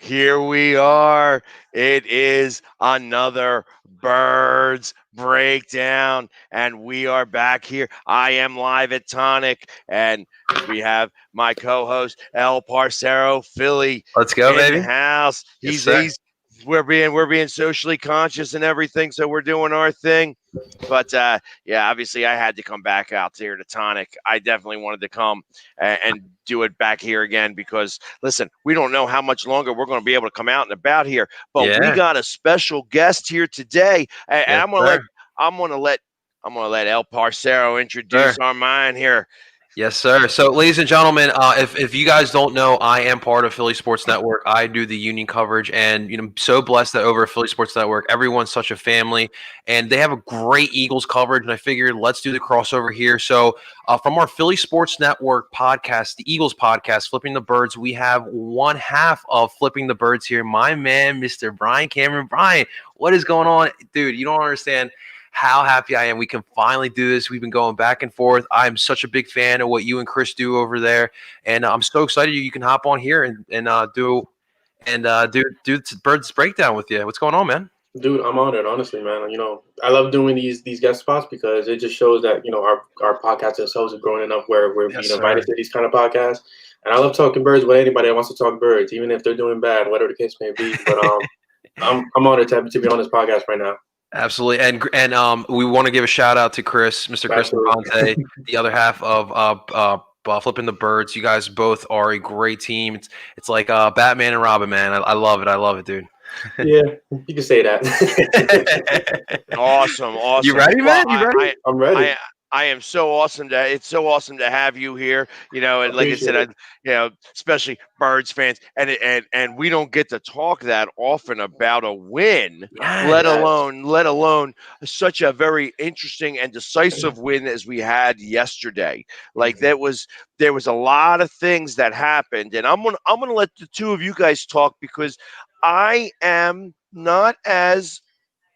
Here we are. It is another Birds breakdown, and we are back here. I am live at Tonic, and we have my co-host El Parcero, Philly, Let's go, in the baby. house. Yes, He's sir. he's we're being socially conscious and everything, so we're doing our thing. But yeah, obviously I had to come back out here to Tonic. I definitely wanted to come and do it back here again because listen, we don't know how much longer we're going to be able to come out and about here. But we Yeah. got a special guest here today, and Yes, I'm gonna let sir. I'm gonna let I'm gonna let El Parcero introduce Sir. our man here. Yes, sir. So, ladies and gentlemen, if you guys don't know, I am part of Philly Sports Network. I do the Union coverage, and so blessed that over at Philly Sports Network, everyone's such a family, and they have a great Eagles coverage. And I figured let's do the crossover here. So, from our Philly Sports Network podcast, the Eagles podcast, Flipping the Birds, we have one half of Flipping the Birds here. My man, Mr. Brian Cameron. Brian, what is going on, dude? You don't understand how happy I am we can finally do this. We've been going back and forth. I'm such a big fan of what you and Chris do over there, and I'm so excited you can hop on here and do Birds breakdown with you. What's going on, man? Dude, I'm honored, honestly, man. I love doing these guest spots because it just shows that our podcast ourselves are growing enough where we're Yes, being invited to these kind of podcasts. And I love talking birds with anybody that wants to talk birds, even if they're doing bad, whatever the case may be. But I'm honored to be on this podcast right now. Absolutely, and we want to give a shout out to Chris, Mr. Chris Absolutely. Infante, the other half of Flipping the Birds. You guys both are a great team. It's like Batman and Robin, man. I love it. I love it, dude. Yeah, you can say that. Awesome. You ready, Well, man? You ready? I'm ready. I am so awesome it's so awesome to have you here. And like I Appreciate said, it. especially Birds fans, and we don't get to talk that often about a win, Yes. let alone such a very interesting and decisive win as we had yesterday. Like Mhm. there was a lot of things that happened, and I'm gonna let the two of you guys talk because I am not as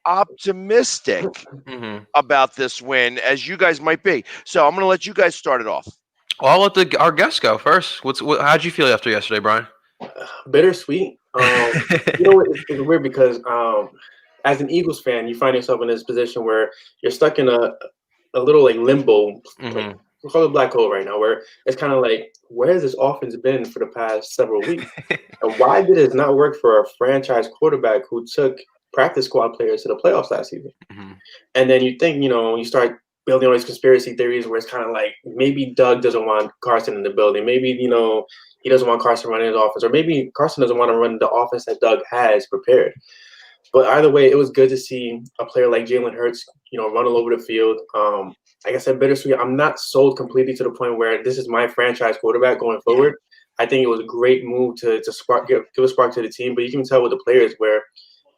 optimistic Mm-hmm. about this win as you guys might be. So I'm going to let you guys start it off. Well, I'll let our guest go first. How'd you feel after yesterday, Brian? Bittersweet. It's weird because as an Eagles fan, you find yourself in this position where you're stuck in a little like limbo, like Mm-hmm. we call it black hole right now, where it's kind of like, where has this offense been for the past several weeks? And why did it not work for a franchise quarterback who took practice squad players to the playoffs last season? Mm-hmm. And then you think, you start building all these conspiracy theories where it's kind of like maybe Doug doesn't want Carson in the building. Maybe, he doesn't want Carson running his offense. Or maybe Carson doesn't want to run the offense that Doug has prepared. But either way, it was good to see a player like Jalen Hurts, run all over the field. Like I said, bittersweet. I'm not sold completely to the point where this is my franchise quarterback going forward. I think it was a great move to give a spark to the team. But you can tell with the players where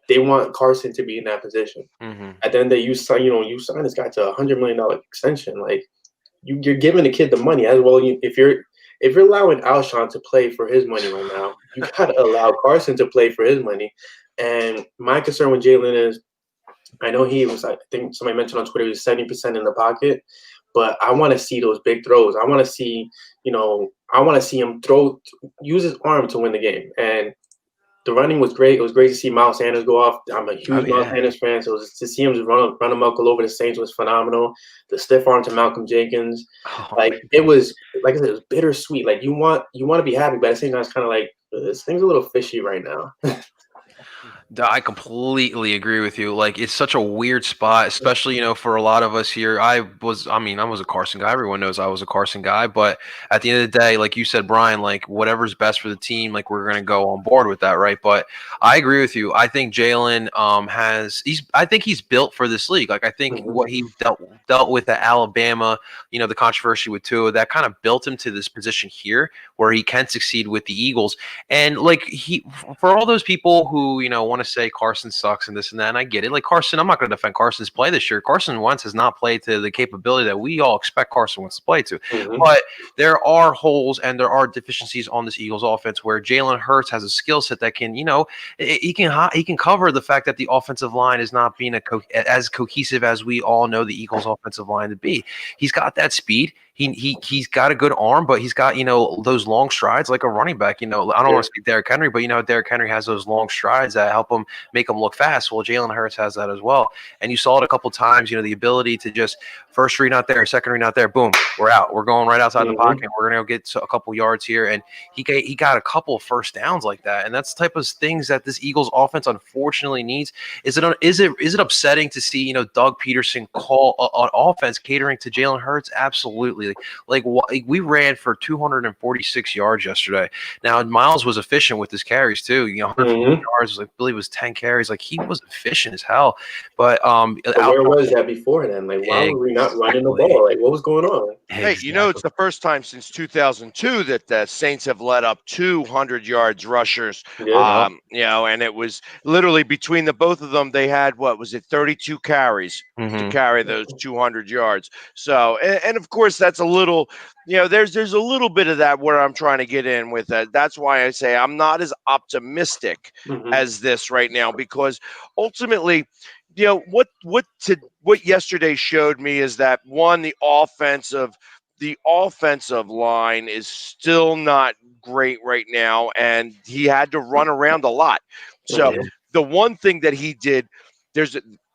they want Carson to be in that position. Mm-hmm. At the end of the day, you sign this guy to $100 million extension. Like you're giving the kid the money as well. If you're allowing Alshon to play for his money right now, you gotta allow Carson to play for his money. And my concern with Jalen is, I know I think somebody mentioned on Twitter, he was 70% in the pocket, but I want to see those big throws. I want to see, him use his arm to win the game. And the running was great. It was great to see Miles Sanders go off. I'm a huge Miles Sanders fan, so to see him just run amok all over the Saints was phenomenal. The stiff arm to Malcolm Jenkins, it was, like I said, it was bittersweet. Like you want to be happy, but at the same time, it's kind of like this thing's a little fishy right now. I completely agree with you. Like, it's such a weird spot, especially, for a lot of us here. I was a Carson guy. Everyone knows I was a Carson guy. But at the end of the day, like you said, Brian, like whatever's best for the team, like we're going to go on board with that, right? But I agree with you. I think Jalen I think he's built for this league. Like, I think what he dealt with at Alabama, the controversy with Tua, that kind of built him to this position here where he can succeed with the Eagles. And like for all those people who, want to say Carson sucks and this and that, and I get it. Like Carson, I'm not going to defend Carson's play this year. Carson Wentz has not played to the capability that we all expect Carson Wentz to play to. But there are holes and there are deficiencies on this Eagles offense where Jalen Hurts has a skill set that can, he can cover the fact that the offensive line is not being as cohesive as we all know the Eagles offensive line to be. He's got that speed. he's got a good arm, but he's got, those long strides like a running back. I don't want to speak Derrick Henry, but Derrick Henry has those long strides that help him make him look fast. Well, Jalen Hurts has that as well. And you saw it a couple times, the ability to just first read not there, second read not there, boom, we're out. We're going right outside the pocket. We're going to get a couple yards here. And he got a couple of first downs like that. And that's the type of things that this Eagles offense unfortunately needs. Is it upsetting to see, Doug Peterson call an offense catering to Jalen Hurts? Absolutely. Like we ran for 246 yards yesterday. Now, Miles was efficient with his carries too. 140 yards, I believe it was 10 carries. Like he was efficient as hell. But where was that before then? Like, why were we not running the ball? Like, what was going on? Hey, it's the first time since 2002 that the Saints have let up 200 yards rushers. Yeah. And it was literally between the both of them, they had 32 carries to carry those 200 yards. So, and of course, that's a little, there's a little bit of that where I'm trying to get in with that. That's why I say I'm not as optimistic as this right now, because ultimately, what yesterday showed me is that one, the offensive line is still not great right now, and he had to run around a lot. So the one thing that he did,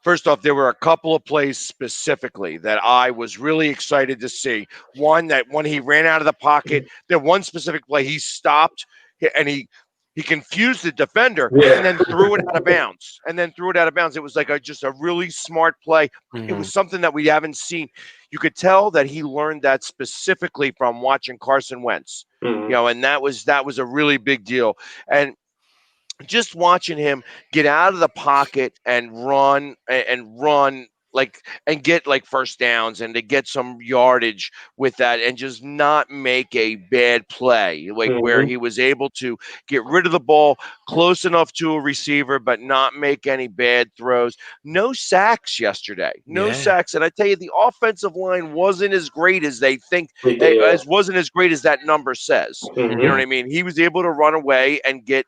first off, there were a couple of plays specifically that I was really excited to see. One, that when he ran out of the pocket, there one specific play, he stopped and he confused the defender and then threw it out of bounds. It was like just a really smart play. It was something that we haven't seen. You could tell that he learned that specifically from watching Carson Wentz. And that was a really big deal. And just watching him get out of the pocket and run and get first downs and to get some yardage with that and just not make a bad play, where he was able to get rid of the ball close enough to a receiver but not make any bad throws. No sacks yesterday. No sacks. And I tell you, the offensive line wasn't as great as they think. Wasn't as great as that number says. You know what I mean? He was able to run away and get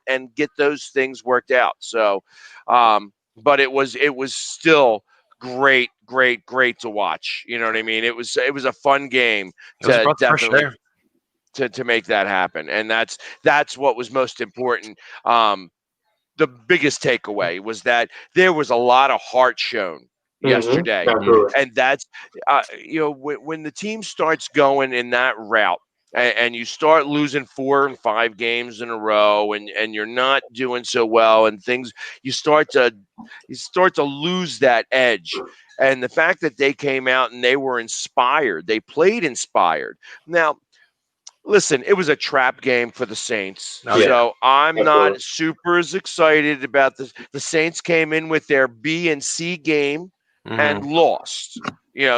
those things worked out. So but it was still great to watch. You know what I mean? It was a fun game to definitely to make that happen. And that's what was most important. The biggest takeaway was that there was a lot of heart shown yesterday. And that's when the team starts going in that route and you start losing 4 and 5 games in a row and you're not doing so well and things, you start to lose that edge. And the fact that they came out and they were inspired, they played inspired. Now, listen, it was a trap game for the Saints. So I'm not super as excited about this. The Saints came in with their B and C game and lost.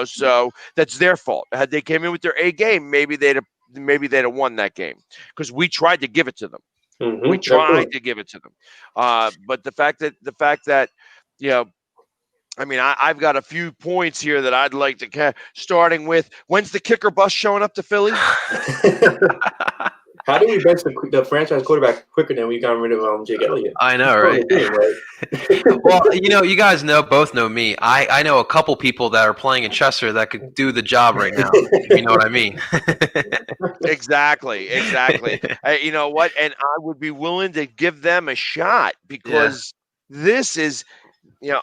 So that's their fault. Had they came in with their A game, maybe they'd have won that game, because we tried to give it to them. We tried to give it to them. But the fact that I've got a few points here that I'd like to starting with, when's the kicker bus showing up to Philly? How do we bench the franchise quarterback quicker than we got rid of Jake Elliott? I know, right? Well, you guys both know me. I know a couple people that are playing in Chester that could do the job right now. You know what I mean? Exactly. You know what? And I would be willing to give them a shot, because this is,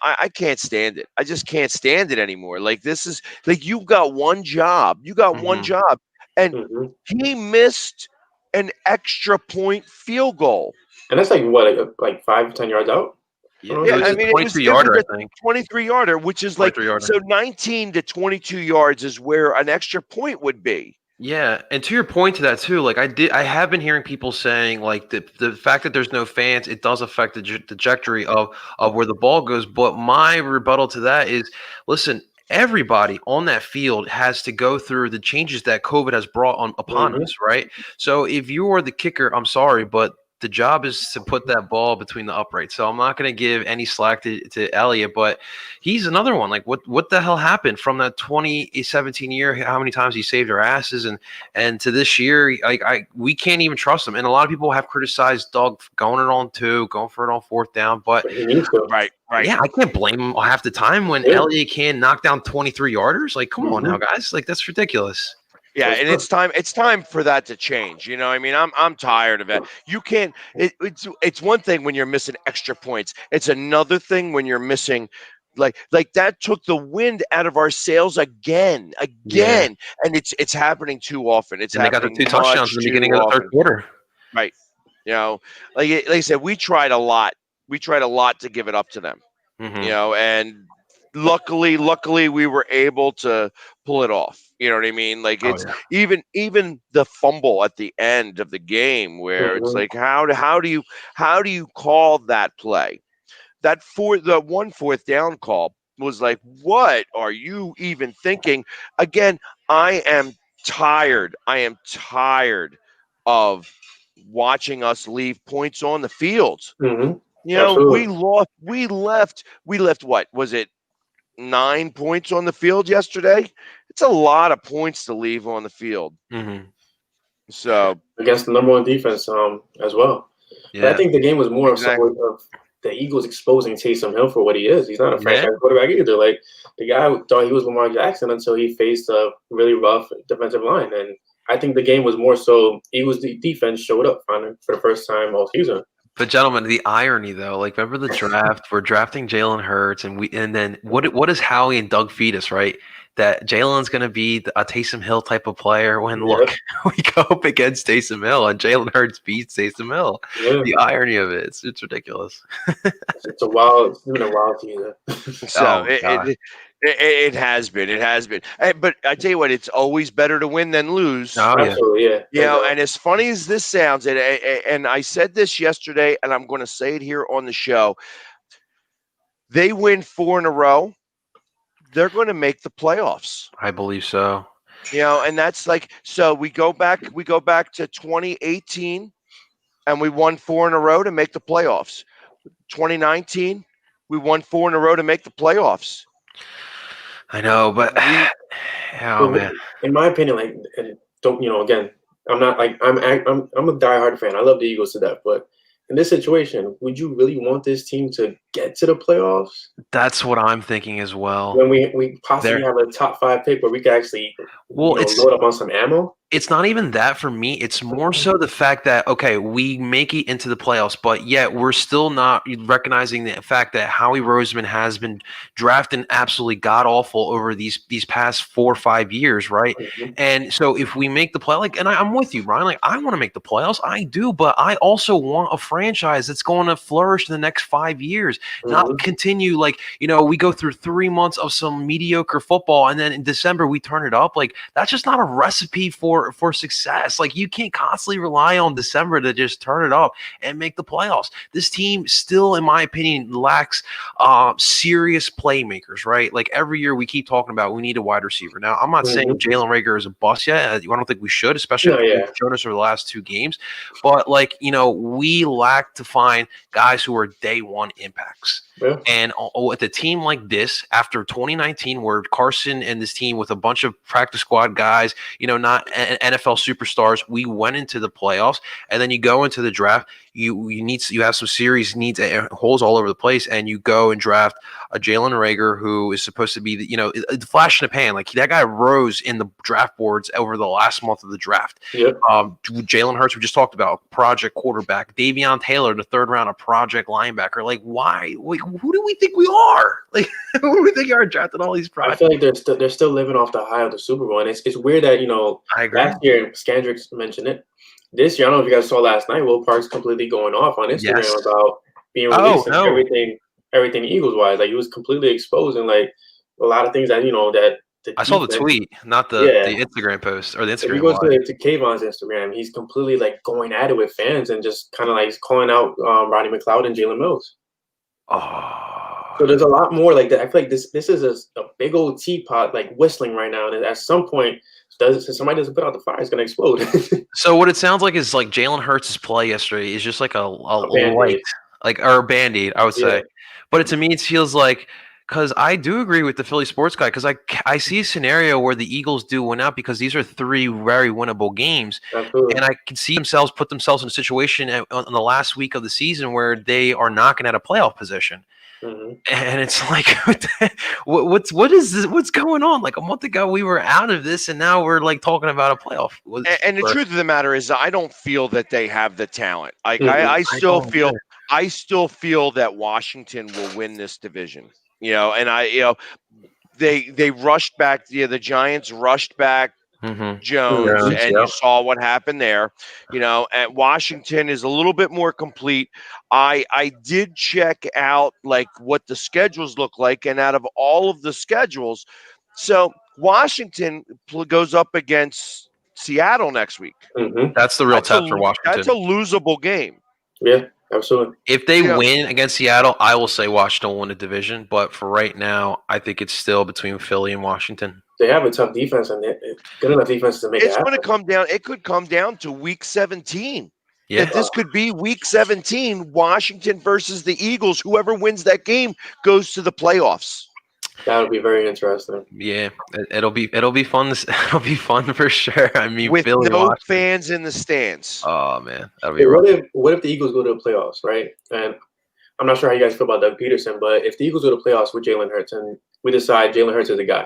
I can't stand it. I just can't stand it anymore. This is you've got one job. And he missed an extra point field goal. And that's like 5 to 10 yards out? Yeah, it was 23-yarder, I think. 23-yarder, which is so 19 to 22 yards is where an extra point would be. Yeah, and to your point to that too, I have been hearing people saying the fact that there's no fans, it does affect the trajectory of where the ball goes. But my rebuttal to that is, listen, everybody on that field has to go through the changes that COVID has brought upon us, right? So if you are the kicker, I'm sorry, but the job is to put that ball between the uprights. So I'm not going to give any slack to Elliott, but he's another one. What the hell happened from that 2017 year? How many times he saved our asses, and to this year, we can't even trust him. And a lot of people have criticized Doug going for it on 4th down, but right. Yeah, I can't blame him half the time when Elliott can knock down 23-yarders. Come on now, guys. That's ridiculous. Yeah, For and sure. it's time for that to change. You know, I mean, I'm tired of it. You can't. It's one thing when you're missing extra points. It's another thing when you're missing, like that took the wind out of our sails again, Yeah. and it's happening too often. It's And they got the happening 2 touchdowns in much the too beginning of the third often. quarter. Right. You know, like I said, we tried a lot. We tried a lot to give it up to them. You Mhm. know, and luckily we were able to pull it off. You know what I mean? Like Oh it's yeah. even the fumble at the end of the game where it's Mhm. like how do you call that play? The 1 4th down call was like, what are you even thinking? Again, I am tired. I am tired of watching us leave points on the field. Mhm. You know, we Absolutely. lost. We left. What was it? 9 points on the field yesterday. It's a lot of points to leave on the field. Mhm. So Against the number one defense as well. But I Yeah. think the game was more so exactly. of the Eagles exposing Taysom Hill for what he is. He's not a Yeah. franchise quarterback either. Like the guy thought he was Lamar Jackson until he faced a really rough defensive line. And I think the game was more so Eagles defense showed up finally for the first time all season. But gentlemen, the irony though, like remember the draft? We're drafting Jalen Hurts, and then what is Howie and Doug feed us, right? That Jalen's going to be a Taysom Hill type of player. When look, Yep. we go up against Taysom Hill, and Jalen Hurts beats Taysom Hill. Yeah. The irony of it, it's ridiculous. It's been a wild season. So Oh my god, it has been. It has been. But I tell you what, it's always better to win than lose. oh yeah, Absolutely, yeah. You know, and as funny as this sounds, and I said this yesterday, and I'm going to say it here on the show. They win 4 in a row. They're going to make the playoffs. I believe so. You know, and that's like so. We go back to 2018, and we won 4 in a row to make the playoffs. 2019, we won 4 in a row to make the playoffs. I know, but We oh man, In my opinion, like, and don't again, I'm not like I'm a diehard fan. I love the Eagles to death, but in this situation, would you really want this team to get to the playoffs that's what I'm thinking as well. when we possibly There, have a top 5 pick where we could actually well, load up on some ammo? it's not even that for me. It's more so the fact that, okay, we make it into the playoffs, but yet we're still not recognizing the fact that Howie Roseman has been drafting absolutely god awful over these past 4 or 5 years, right? Mhm. And so if we make the play, like, and I'm with you, Brian, like I want to make the playoffs, I do, but I also want a franchise that's going to flourish in the next 5 years, not Mhm. continue like, we go through 3 months of some mediocre football and then in December we turn it up. Like that's just not a recipe for success. Like you can't constantly rely on December to just turn it up and make the playoffs. This team still, in my opinion, lacks serious playmakers, right? Like every year we keep talking about we need a wide receiver. Now, I'm not saying Mhm. Jalen Reagor is a bust yet. I don't think we should, especially No, after yeah. he's shown us over the last 2 games. But like, we lack to find guys who are day one impacts. Yeah. And with a team like this, after 2019, where Carson and this team with a bunch of practice squad guys, not NFL superstars, we went into the playoffs, and then you go into the draft. You have some series needs holes all over the place, and you go and draft a Jalen Reagor who is supposed to be the flash in the pan. Like that guy rose in the draft boards over the last month of the draft. Yep. Jalen Hurts, we just talked about, project quarterback. Davion Taylor, the 3rd round, a project linebacker. Like why? Who do we think we are? Like who do we think are drafting all these I projects? feel like they're still living off the high of the Super Bowl, and it's weird that I agree. last year Skandrick mentioned it. This year, I don't know if you guys saw last night. Will Parks completely going off on Instagram Yes. about being Oh, released and no. everything Eagles wise. Like he was completely exposing like a lot of things that that the I saw the defense- tweet, not the Yeah. Instagram post or the If you Instagram go live. to Kayvon's Instagram, he's completely like going at it with fans and just kind of like calling out Rodney McLeod and Jalen Mills. Oh, So there's a lot more like that. I feel like this is a big old teapot like whistling right now, and at some point, if somebody doesn't put out the fire, it's gonna explode. so what it sounds like is like Jalen Hurts' play yesterday is just like a Band-Aid. light, like or a Band-Aid, I would Yeah. say. But to me, it feels like, because I do agree with the Philly sports guy, because I see a scenario where the Eagles do win out because these are 3 very winnable games. Absolutely. And I can see put themselves in a situation on the last week of the season where they are knocking at a playoff position. Mm-hmm. And it's like, what is this? What's going on? Like a month ago, we were out of this, and now we're like talking about a playoff. And the truth of the matter is, I don't feel that they have the talent. Like Mm-hmm. I still don't feel, either. I still feel that Washington will win this division. And they rushed back. The Giants rushed back Mm-hmm. Jones, Mm-hmm. and you Yep. saw what happened there. And Washington is a little bit more complete. I did check out like what the schedules look like, and out of all of the schedules, so Washington goes up against Seattle next week. Mm-hmm. That's the real That's a test for that's a Washington. losable game. Yeah, absolutely. If they You know, win against Seattle, I will say Washington will win the division. But for right now, I think it's still between Philly and Washington. They have a tough defense, and good enough defense to make it it's going to happen. come down. It could come down to week 17. Yeah. That this could be week 17, Washington versus the Eagles. Whoever wins that game goes to the playoffs. That would be very interesting. Yeah, it'll be fun. It'll be fun for sure. I mean, With Philly, no Washington. fans in the stands. Oh man, that'll be Hey, rough. what if the Eagles go to the playoffs, right? And I'm not sure how you guys feel about Doug Peterson, but if the Eagles go to the playoffs with Jalen Hurts and we decide Jalen Hurts is the guy,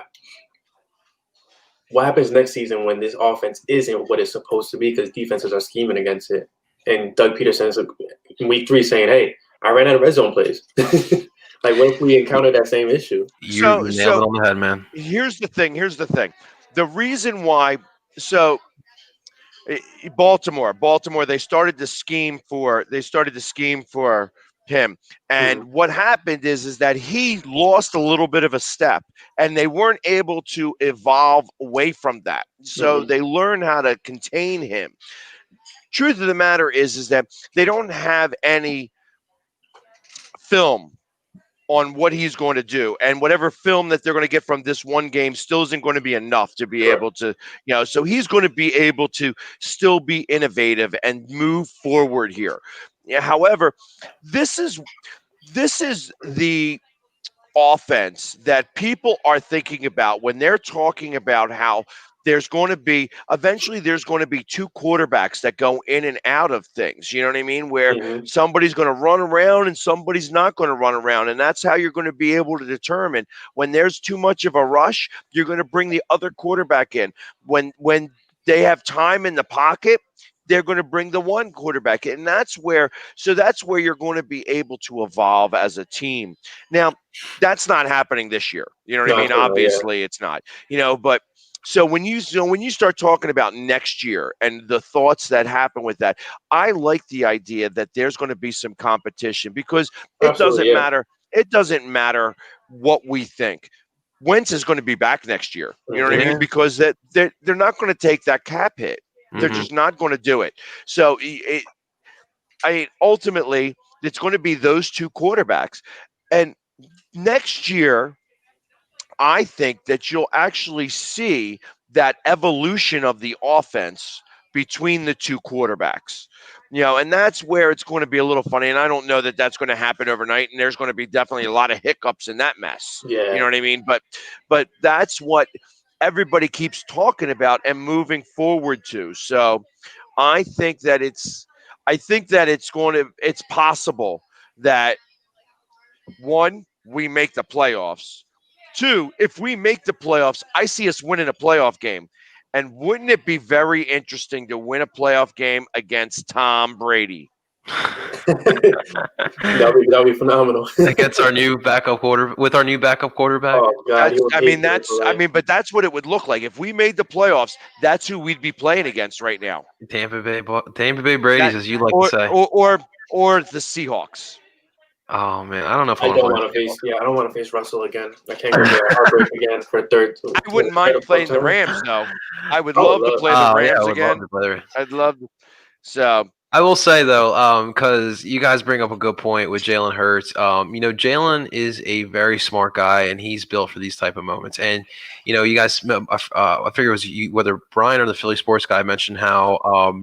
what happens next season when this offense isn't what it's supposed to be because defenses are scheming against it? And Doug Peterson's in week 3 saying, "Hey, I ran out of red zone plays." Like, what if we encounter that same issue? You nailed it on the head, man. Here's the thing. The reason why. So Baltimore, they started to scheme for him. And what happened is that he lost a little bit of a step, and they weren't able to evolve away from that. So they learned how to contain him. Truth of the matter is that they don't have any film on what he's going to do, and whatever film that they're going to get from this one game still isn't going to be enough to be able to, so he's going to be able to still be innovative and move forward here. However, this is the offense that people are thinking about when they're talking about how there's going to be two quarterbacks that go in and out of things. You know what I mean? Where somebody's going to run around and somebody's not going to run around. And that's how you're going to be able to determine when there's too much of a rush, you're going to bring the other quarterback in. When they have time in the pocket, they're going to bring the one quarterback in. And that's where you're going to be able to evolve as a team. Now, that's not happening this year. You know what I mean? Obviously, it's not. But so when you start talking about next year and the thoughts that happen with that, I like the idea that there's going to be some competition because it doesn't matter. It doesn't matter what we think. Wentz is going to be back next year. You know what I mean? Because they're not going to take that cap hit. They're just not going to do it. So, ultimately, it's going to be those two quarterbacks. And next year, I think that you'll actually see that evolution of the offense between the two quarterbacks. And that's where it's going to be a little funny. And I don't know that that's going to happen overnight. And there's going to be definitely a lot of hiccups in that mess. Yeah. You know what I mean? But that's what everybody keeps talking about and moving forward to. So I think that it's possible that one, we make the playoffs. Two, if we make the playoffs, I see us winning a playoff game. And wouldn't it be very interesting to win a playoff game against Tom Brady? That'll be phenomenal. Against our new backup quarterback. Oh God, but that's what it would look like if we made the playoffs. That's who we'd be playing against right now. Tampa Bay Brady's, as you like to say, or the Seahawks. Oh man, I don't know if I don't want to face. Yeah, I don't want to face Russell again. I can't go through a heartbreak again for a third. I wouldn't mind playing the Rams though. I would love to play the Rams again. I'd love to. So I will say though, because you guys bring up a good point with Jalen Hurts. Jalen is a very smart guy, and he's built for these type of moments. And you guys, I figure it was you, whether Brian or the Philly sports guy mentioned how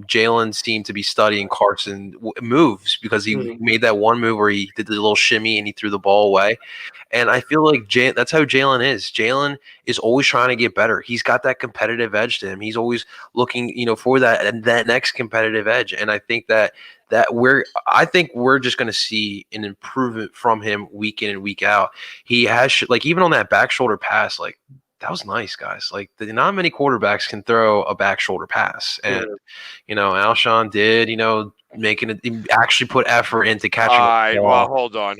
Jalen seemed to be studying Carson moves because he made that one move where he did the little shimmy and he threw the ball away. And I feel like that's how Jalen is. Jalen is always trying to get better. He's got that competitive edge to him. He's always looking, for that next competitive edge. And I think that I think we're just going to see an improvement from him week in and week out. He has like even on that back shoulder pass, like that was nice, guys. Like not many quarterbacks can throw a back shoulder pass, and Alshon did. Making it, he actually put effort into catching. All right, well, hold on.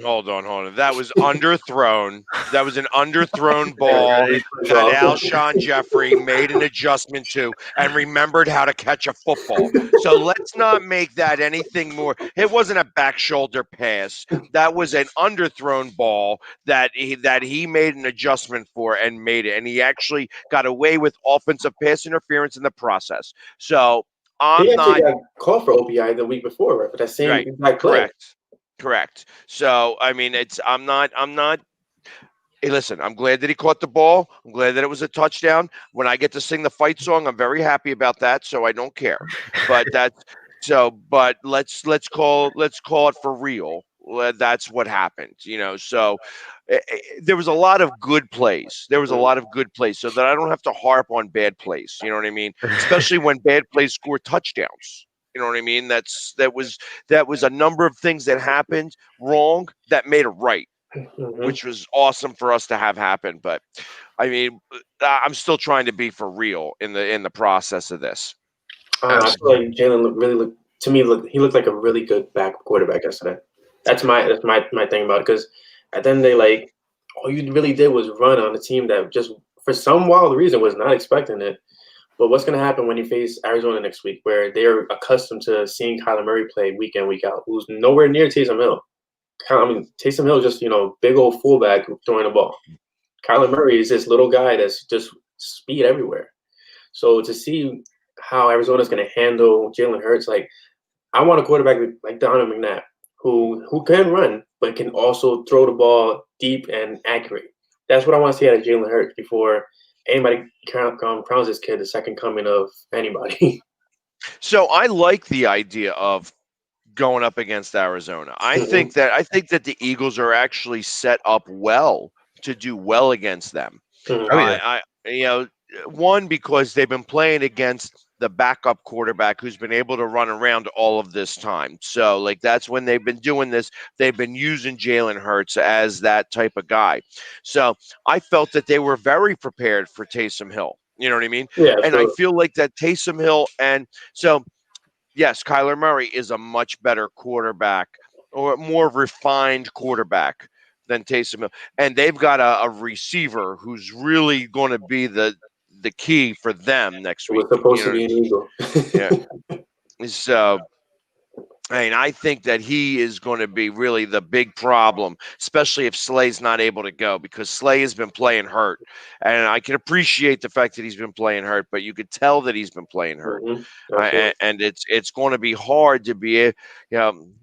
That was underthrown. That was an underthrown ball that Alshon Jeffrey made an adjustment to and remembered how to catch a football. So let's not make that anything more. It wasn't a back shoulder pass. That was an underthrown ball that he made an adjustment for and made it. And he actually got away with offensive pass interference in the process. So he actually got called for OPI the week before, right? For that same exact play. Correct. So I mean, I'm not. Hey, listen, I'm glad that he caught the ball. I'm glad that it was a touchdown. When I get to sing the fight song, I'm very happy about that. So I don't care. But but let's call it for real. That's what happened. So there was a lot of good plays. So that I don't have to harp on bad plays. You know what I mean? Especially when bad plays score touchdowns. You know what I mean? That was a number of things that happened wrong that made it right, which was awesome for us to have happen. But I mean, I'm still trying to be for real in the process of this. I feel like Jalen he looked like a really good quarterback yesterday. That's my thing about it, because at the end of the day, like, all you really did was run on a team that just for some wild reason was not expecting it. But what's going to happen when you face Arizona next week, where they're accustomed to seeing Kyler Murray play week in, week out, who's nowhere near Taysom Hill? I mean, Taysom Hill is just, big old fullback throwing the ball. Kyler Murray is this little guy that's just speed everywhere. So to see how Arizona's going to handle Jalen Hurts, like, I want a quarterback like Donovan McNabb who can run but can also throw the ball deep and accurate. That's what I want to see out of Jalen Hurts before anybody crowns this kid the second coming of anybody. So I like the idea of going up against Arizona. I think that the Eagles are actually set up well to do well against them. One, because they've been playing against the backup quarterback who's been able to run around all of this time. So, like, that's when they've been doing this. They've been using Jalen Hurts as that type of guy. So I felt that they were very prepared for Taysom Hill. You know what I mean? Yeah, and I feel like that Taysom Hill yes, Kyler Murray is a much better quarterback or more refined quarterback than Taysom Hill. And they've got a receiver who's really going to be the key for them next week. It was supposed to be an Eagle. Yeah. So, I mean, I think that he is going to be really the big problem, especially if Slay's not able to go, because Slay has been playing hurt. And I can appreciate the fact that he's been playing hurt, but you could tell that he's been playing hurt. And it's going to be hard to be,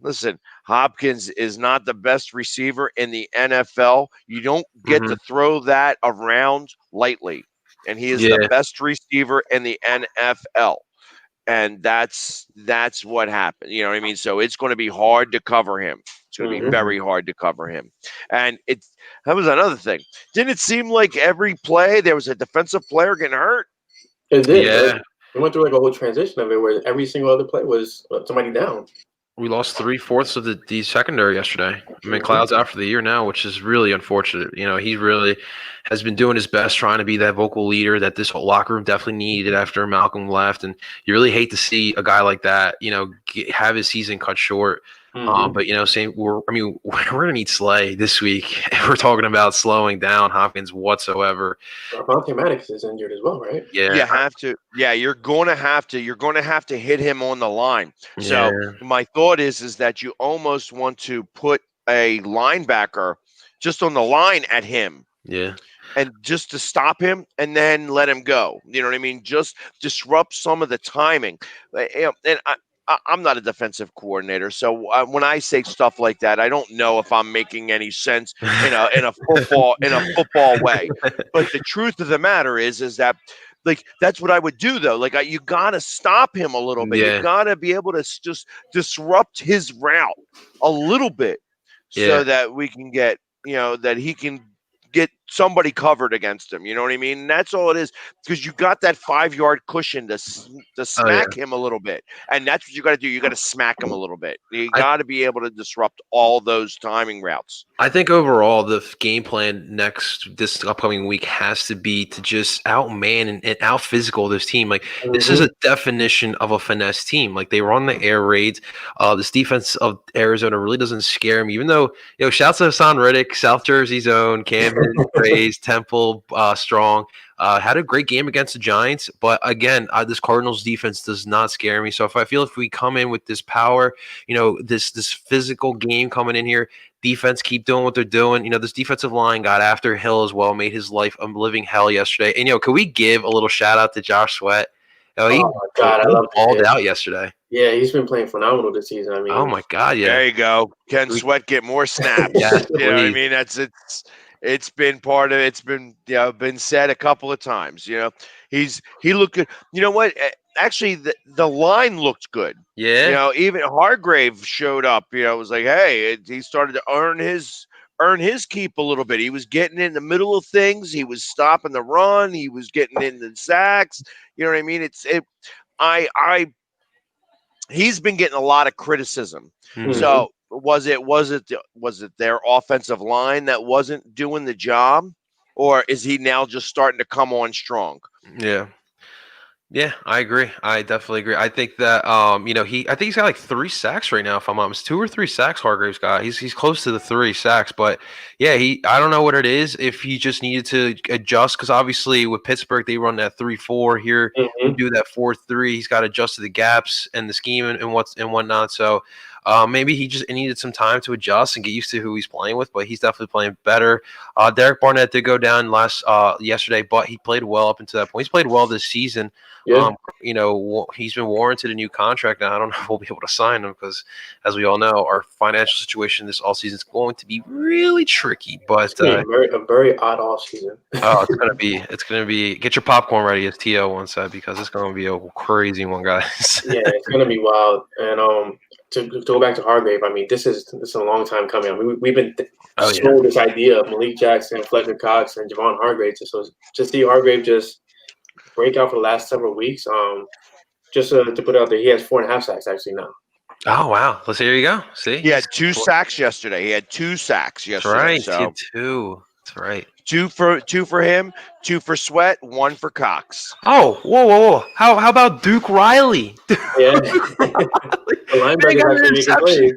listen, Hopkins is not the best receiver in the NFL. You don't get to throw that around lightly. And he is the best receiver in the NFL. And that's what happened. You know what I mean? So it's going to be hard to cover him. It's going to be very hard to cover him. And that was another thing. Didn't it seem like every play there was a defensive player getting hurt? It did. Yeah. We went through like a whole transition of it where every single other play was somebody down. We lost 3/4 of the secondary yesterday. McLeod's out for the year now, which is really unfortunate. He really has been doing his best trying to be that vocal leader that this whole locker room definitely needed after Malcolm left. And you really hate to see a guy like that, have his season cut short. But we're gonna need Slay this week. We're talking about slowing down Hopkins whatsoever. Vontae Maddox is injured as well, right? Yeah, you have to. Yeah, you're going to have to hit him on the line. So my thought is that you almost want to put a linebacker just on the line at him. Yeah. And just to stop him and then let him go. You know what I mean? Just disrupt some of the timing. And I'm not a defensive coordinator, so when I say stuff like that, I don't know if I'm making any sense in a football way. But the truth of the matter is that, like, that's what I would do though. Like, you gotta stop him a little bit. You gotta be able to just disrupt his route a little bit, so that we can get that he can get somebody covered against him. You know what I mean? And that's all it is, because you got that 5-yard cushion to smack him a little bit, and that's what you got to do. You got to smack him a little bit. You got to be able to disrupt all those timing routes. I think overall the game plan this upcoming week has to be to just outman and out physical this team. Like this is a definition of a finesse team. Like they run the air raids. This defense of Arizona really doesn't scare me. Even though shouts to Hassan Reddick, South Jersey's own, Camden, Praise, Temple, Strong. Had a great game against the Giants, but again, this Cardinals defense does not scare me. So if we come in with this power, this physical game coming in here, defense keep doing what they're doing. This defensive line got after Hill as well, made his life a living hell yesterday. And could we give a little shout out to Josh Sweat? He balled out yesterday. Yeah, he's been playing phenomenal this season. I mean, oh my God, yeah. There you go. Can Sweat get more snaps? Yes, you know what I mean? It's been part of it. It's been been said a couple of times. He looked good. You know what? Actually, the line looked good. Yeah. Even Hargrave showed up. It was like, hey, he started to earn his keep a little bit. He was getting in the middle of things. He was stopping the run. He was getting in the sacks. You know what I mean? He's been getting a lot of criticism. Mhm. So was it their offensive line that wasn't doing the job, or is he now just starting to come on strong? Yeah, I agree. I definitely agree. I think that I think he's got like 3 sacks right now, if I'm not mistaken. 2 or 3 sacks Hargrave's got. He's close to the 3 sacks, but yeah, I don't know what it is, if he just needed to adjust, because obviously with Pittsburgh they run that 3-4 here, we do that 4-3. He's got to adjust to the gaps and the scheme and whatnot. So maybe he just needed some time to adjust and get used to who he's playing with, but he's definitely playing better. Derek Barnett did go down yesterday, but he played well up until that point. He's played well this season. Yeah. He's been warranted a new contract now. I don't know if we'll be able to sign him because, as we all know, our financial situation this all season is going to be really tricky. But a very odd off season. it's gonna be. Get your popcorn ready, as T.O. once said, because it's gonna be a crazy one, guys. Yeah, it's gonna be wild. And to go back to Hargrave, I mean, this is a long time coming. I mean, we've been sold this idea of Malik Jackson, Fletcher Cox, and Javon Hargrave. So just see Hargrave just break out for the last several weeks. Just to put it out there, he has 4.5 sacks actually now. Oh wow! Here you go. See, he had 2 sacks yesterday. He had 2 sacks yesterday. That's right. So. He had 2. That's right. 2 for him, 2 for Sweat, 1 for Cox. Oh, whoa! How about Duke Riley? Yeah, the linebacker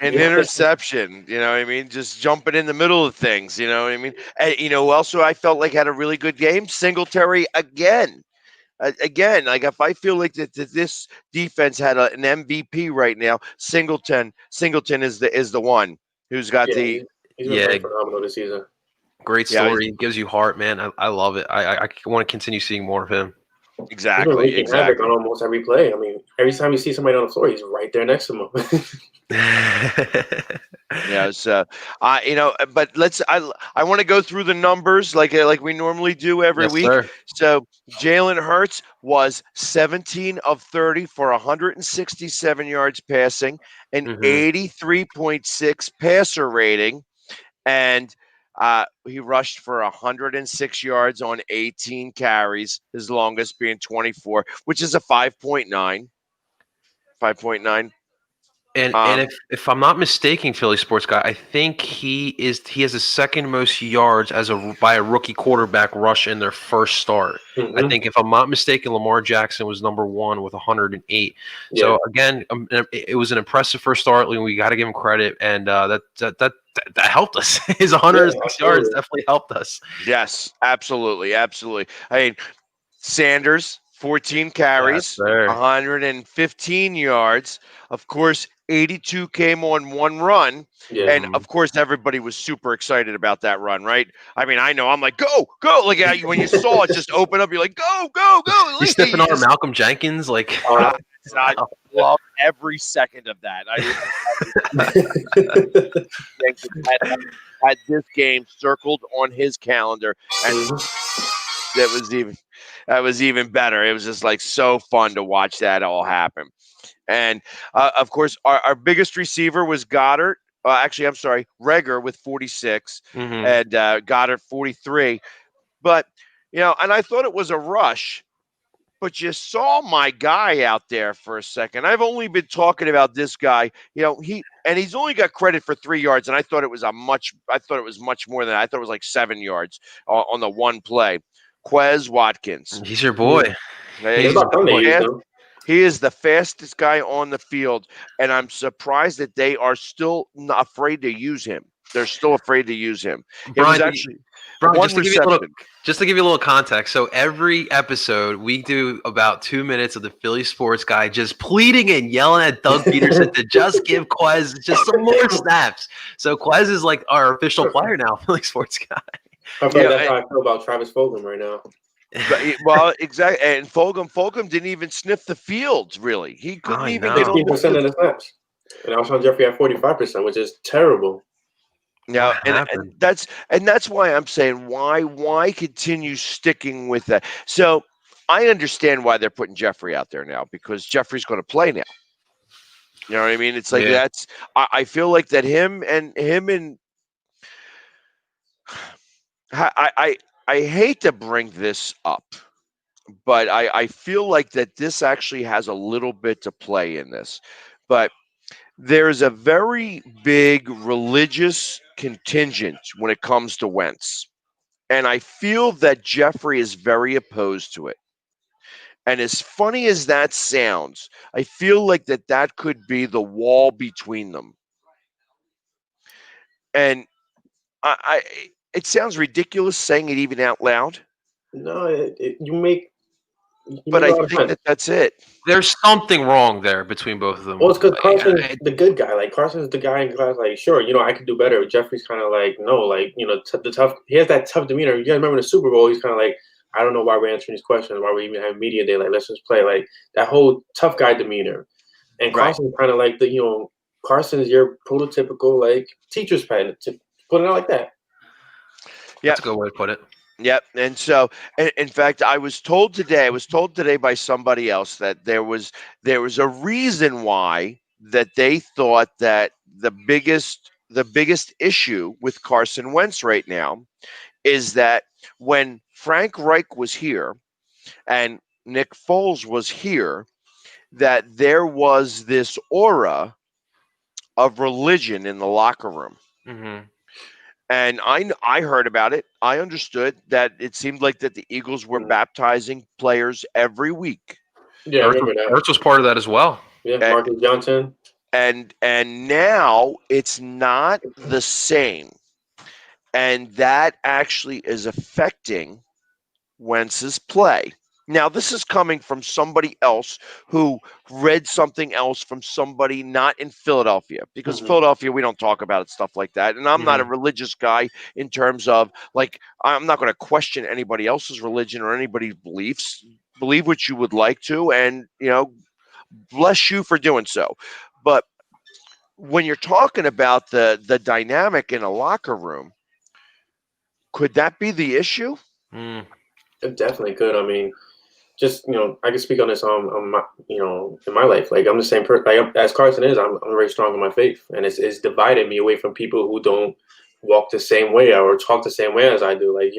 an interception. You know what I mean? Just jumping in the middle of things. You know what I mean? And, also I felt like had a really good game. Singletary again. Like if I feel like that this defense had an MVP right now, Singleton is the one who's got he's been phenomenal this season. Great story. He gives you heart, man. I love it. I want to continue seeing more of him. Exactly. Havoc on almost every play. I mean, every time you see somebody on the floor, he's right there next to him. Yeah. So, but I want to go through the numbers like we normally do every week. Sir. So Jalen Hurts was 17 of 30 for 167 yards passing, an 83.6 passer rating, and he rushed for 106 yards on 18 carries, his longest being 24, which is a 5.9. 5.9. And if I'm not mistaken, Philly Sports Guy, I think he has the second most yards by a rookie quarterback rush in their first start. I think if I'm not mistaken, Lamar Jackson was number 1 with 108. Yeah. So again, it was an impressive first start. We got to give him credit, and that helped us. His 106 yards definitely helped us. Yes, absolutely. I mean, Sanders, 14 carries, 115 yards. Of course, 82 came on 1 run. Yeah. And, of course, everybody was super excited about that run, right? I mean, I know. I'm like, go. Like, when you saw it just open up, you're like, go. You stepping on Malcolm Jenkins? Like, I love every second of that. Jenkins had this game circled on his calendar, and that was even better. It was just like so fun to watch that all happen. And of course, our biggest receiver was Goddard Actually, I'm sorry, Reagor with 46 Mm-hmm. and Goddard 43. But, and I thought it was a rush. But you saw my guy out there for a second. I've only been talking about this guy. He's only got credit for 3 yards, and I thought it was much more than that. I thought it was like 7 yards on the one play. Quez Watkins. He's your boy. It's He's about time they used him. He is the fastest guy on the field, and I'm surprised that they are still not afraid to use him. They're still afraid to use him. It was actually Brian, one reception. Just to give you a little context, so every episode we do about 2 minutes of the Philly sports guy just pleading and yelling at Doug Peterson to just give Quez just some more snaps. So Quez is like our official player now, Philly sports guy. I feel like that's how I feel about Travis Fulgham right now. Well, exactly. And Fulgham didn't even sniff the field, really. He couldn't even get 15% of the snaps. And Alshon Jeffrey at 45%, which is terrible. Yeah, and that's why I'm saying why continue sticking with that. So I understand why they're putting Jeffrey out there now, because Jeffrey's going to play now. You know what I mean? It's like I feel like that him and I hate to bring this up, but I feel like that this actually has a little bit to play in this. But there's a very big religious contingent when it comes to Wentz. And I feel that Jeffrey is very opposed to it. And as funny as that sounds, I feel like that could be the wall between them. And it sounds ridiculous saying it even out loud. No, you make but I think that's it. There's something wrong there between both of them. Well, it's because Carson's the good guy. Like, Carson's the guy in class. Like, sure, I could do better. Jeffrey's kind of like, no, like, the tough. He has that tough demeanor. You guys remember the Super Bowl? He's kind of like, I don't know why we're answering these questions. Why we even have media day? Like, let's just play. Like that whole tough guy demeanor. And Carson's kind of like Carson is your prototypical like teacher's pet. To put it out like that. Yeah, that's a good way to put it. Yep. And so, in fact, I was told today by somebody else that there was a reason why that they thought that the biggest issue with Carson Wentz right now is that when Frank Reich was here and Nick Foles was here, that there was this aura of religion in the locker room. Mm-hmm. And I heard about it. I understood that it seemed like that the Eagles were baptizing players every week. Yeah, I remember that. Ertz was part of that as well. Yeah, Marcus Johnson. And now it's not the same. And that actually is affecting Wentz's play. Now, this is coming from somebody else who read something else from somebody not in Philadelphia, because Philadelphia, we don't talk about it, stuff like that. And I'm not a religious guy in terms of, like, I'm not going to question anybody else's religion or anybody's beliefs. Believe what you would like to, and, bless you for doing so. But when you're talking about the dynamic in a locker room, could that be the issue? It definitely could. I mean, just I can speak on this on my, in my life. Like, I'm the same person. Like, as Carson is, I'm very strong in my faith, and it's divided me away from people who don't walk the same way or talk the same way as I do. Like,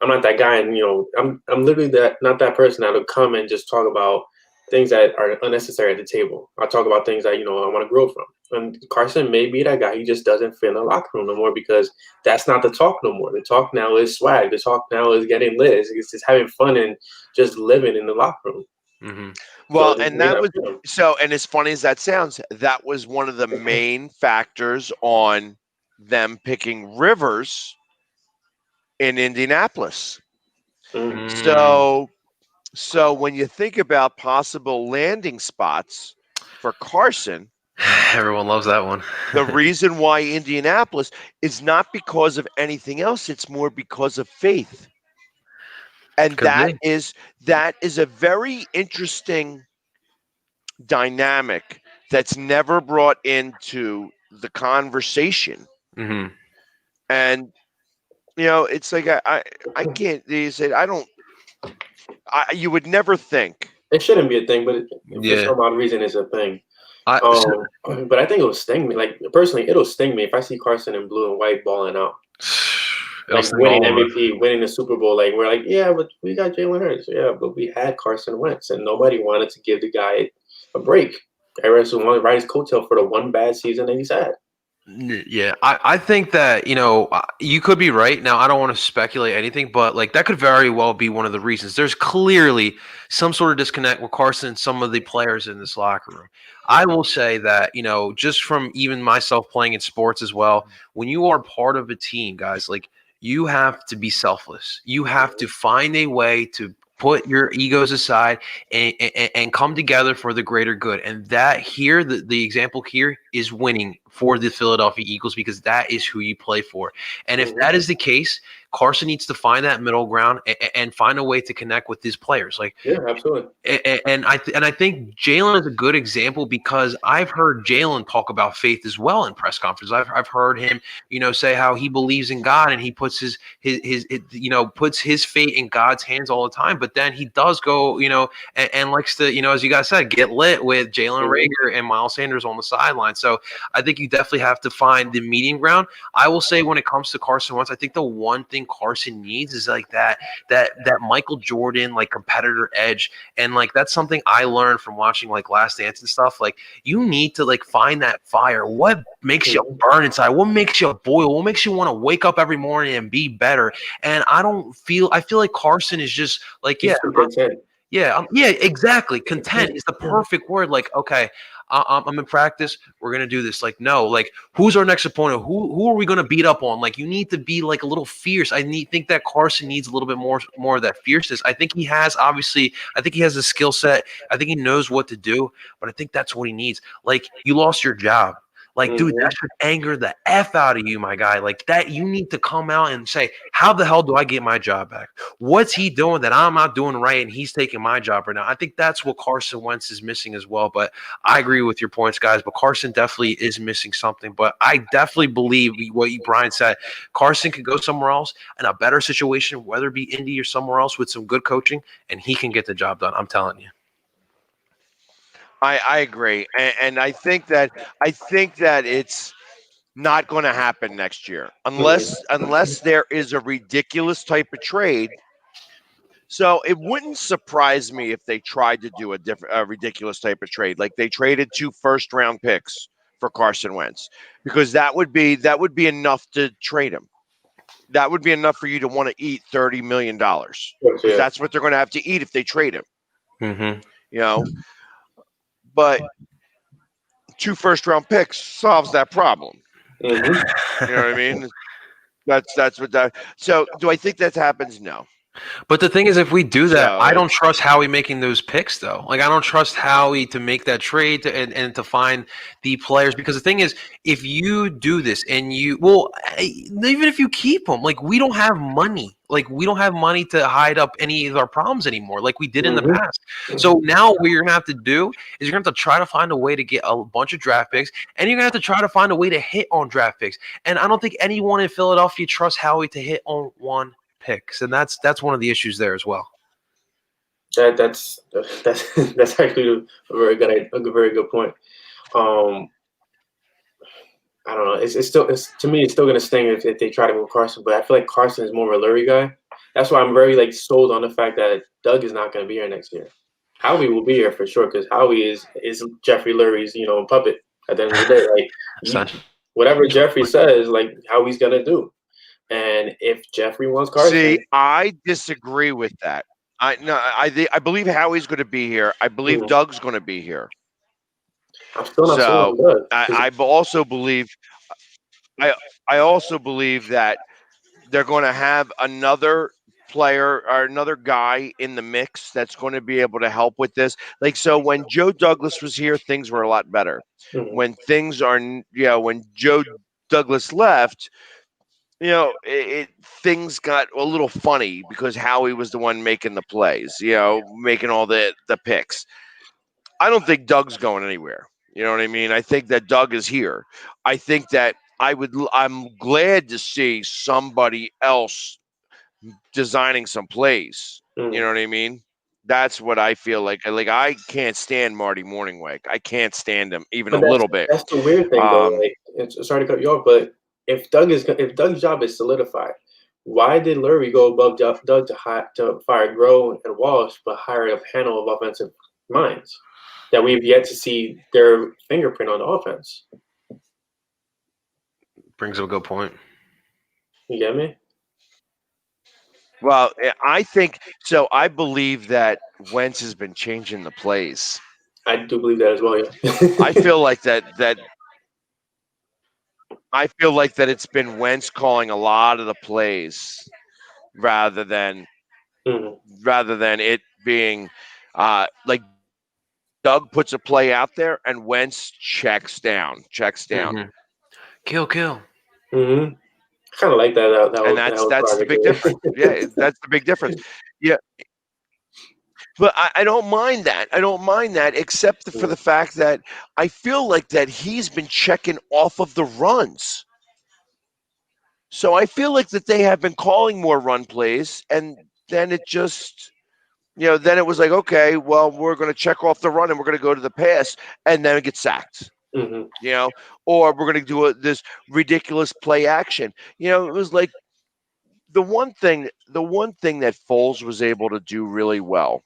I'm not that guy, and I'm literally not that person that'll come and just talk about things that are unnecessary at the table. I talk about things that I want to grow from. And Carson may be that guy. He just doesn't fit in the locker room no more, because that's not the talk no more. The talk now is swag. The talk now is getting lit. It's just having fun and just living in the locker room. Mm-hmm. Well, so, and that was so. And as funny as that sounds, that was one of the main factors on them picking Rivers in Indianapolis. So when you think about possible landing spots for Carson, everyone loves that one. The reason why Indianapolis is not because of anything else; it's more because of faith, and that is a very interesting dynamic that's never brought into the conversation. Mm-hmm. And it's like I can't. You say I don't. You would never think. It shouldn't be a thing, but for some odd reason, it's a thing. But I think it'll sting me. Like personally, it'll sting me if I see Carson in blue and white balling out, It'll like sting winning all of us. MVP, winning the Super Bowl. Like we're like, yeah, but we got Jalen Hurts. Yeah, but we had Carson Wentz, and nobody wanted to give the guy a break. Everyone just wanted to ride his coattail for the one bad season that he's had. Yeah, I think that, you could be right. Now, I don't want to speculate anything, but like that could very well be one of the reasons. There's clearly some sort of disconnect with Carson and some of the players in this locker room. I will say that, just from even myself playing in sports as well, when you are part of a team, guys, like you have to be selfless. You have to find a way to put your egos aside and come together for the greater good. And that here, the example here is winning for the Philadelphia Eagles, because that is who you play for. And if that is the case, Carson needs to find that middle ground and find a way to connect with his players. Like, yeah, absolutely. And I think Jalen is a good example, because I've heard Jalen talk about faith as well in press conferences. I've heard him, say how he believes in God and he puts his puts his fate in God's hands all the time. But then he does go, and likes to, as you guys said, get lit with Jalen Reagor and Miles Sanders on the sideline. So I think you definitely have to find the medium ground. I will say, when it comes to Carson Wentz, I think the one thing Carson needs is like that Michael Jordan like competitor edge. And like that's something I learned from watching like Last Dance and stuff. Like you need to like find that fire. What makes you burn inside? What makes you boil? What makes you want to wake up every morning and be better? And I feel like Carson is just like, yeah, exactly. Content is the perfect word. Like, okay, I'm in practice. We're gonna do this. Like, no, like, who's our next opponent? Who are we gonna beat up on? Like, you need to be like a little fierce. Think that Carson needs a little bit more of that fierceness. I think he has. Obviously, I think he has the skill set. I think he knows what to do. But I think that's what he needs. Like, you lost your job. Like, dude, that should anger the F out of you, my guy. Like that, you need to come out and say, how the hell do I get my job back? What's he doing that I'm not doing right and he's taking my job right now? I think that's what Carson Wentz is missing as well. But I agree with your points, guys. But Carson definitely is missing something. But I definitely believe what Brian said. Carson could go somewhere else in a better situation, whether it be Indy or somewhere else with some good coaching, and he can get the job done. I'm telling you. I agree, and I think that it's not going to happen next year unless there is a ridiculous type of trade. So it wouldn't surprise me if they tried to do a ridiculous type of trade, like they traded 2 first-round picks for Carson Wentz, because that would be enough to trade him. That would be enough for you to want to eat $30 million, because that's what they're going to have to eat if they trade him. Mm-hmm. But 2 first-round picks solves that problem. You know what I mean? That's what that. So do I think that happens? No. But the thing is, if we do that, I don't trust Howie making those picks, though. Like, I don't trust Howie to make that trade and to find the players. Because the thing is, if you do this and even if you keep them, like, we don't have money. Like, we don't have money to hide up any of our problems anymore, like we did in the past. So now what you're going to have to do is you're going to have to try to find a way to get a bunch of draft picks, and you're going to have to try to find a way to hit on draft picks. And I don't think anyone in Philadelphia trusts Howie to hit on one picks, and that's one of the issues there as well. That's actually a very good point. I don't know. It's to me, it's still gonna sting if they try to move Carson, but I feel like Carson is more of a Lurie guy. That's why I'm very like sold on the fact that Doug is not gonna be here next year. Howie will be here for sure, because Howie is Jeffrey Lurie's puppet at the end of the day. Like whatever Jeffrey says, like Howie's gonna do. And if Jeffrey wants Carson, see, I disagree with that. I believe Howie's going to be here. I believe Doug's going to be here. I'm still not sold on Doug. I also believe that they're going to have another player or another guy in the mix that's going to be able to help with this. Like, so when Joe Douglas was here, things were a lot better. When when Joe Douglas left, things got a little funny because Howie was the one making the plays, making all the picks. I don't think Doug's going anywhere. You know what I mean? I think that Doug is here. I think that I'm glad to see somebody else designing some plays. You know what I mean? That's what I feel like. I can't stand Marty Morningweg. I can't stand him even a But little bit. that's the weird thing though. Um, Like, sorry to cut you off, but if Doug's job is solidified, why did Lurie go above Doug to fire Groh and Walsh, but hire a panel of offensive minds that we've yet to see their fingerprint on the offense? Brings up a good point. You get me? well, I think so. I believe that Wentz has been changing the plays. I do believe that as well. Yeah. I feel like that it's been Wentz calling a lot of the plays rather than Mhm. it being like Doug puts a play out there and Wentz checks down. Mm-hmm. Kill. Mm-hmm. Kind of like that. And That that's whole the project. big difference. Yeah, that's the big difference. Yeah, but I don't mind that. I don't mind that, except for the fact that I feel like that he's been checking off of the runs. So I feel like that they have been calling more run plays, and then it just, then it was like, okay, well, we're going to check off the run and we're going to go to the pass, and then it gets sacked. Mm-hmm. Or we're going to do this ridiculous play action. It was like the one thing that Foles was able to do really well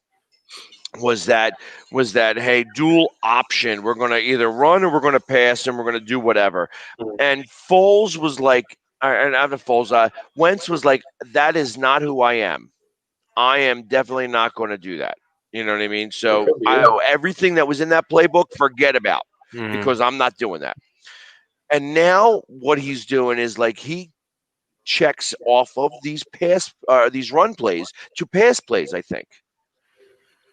was that hey, dual option. We're going to either run or we're going to pass, and we're going to do whatever. Mm-hmm. And Foles was like, and after Foles, Wentz was like, that is not who I am. I am definitely not going to do that. You know what I mean? So everything that was in that playbook, forget about, because I'm not doing that. And now what he's doing is like he checks off of these these run plays to pass plays, I think.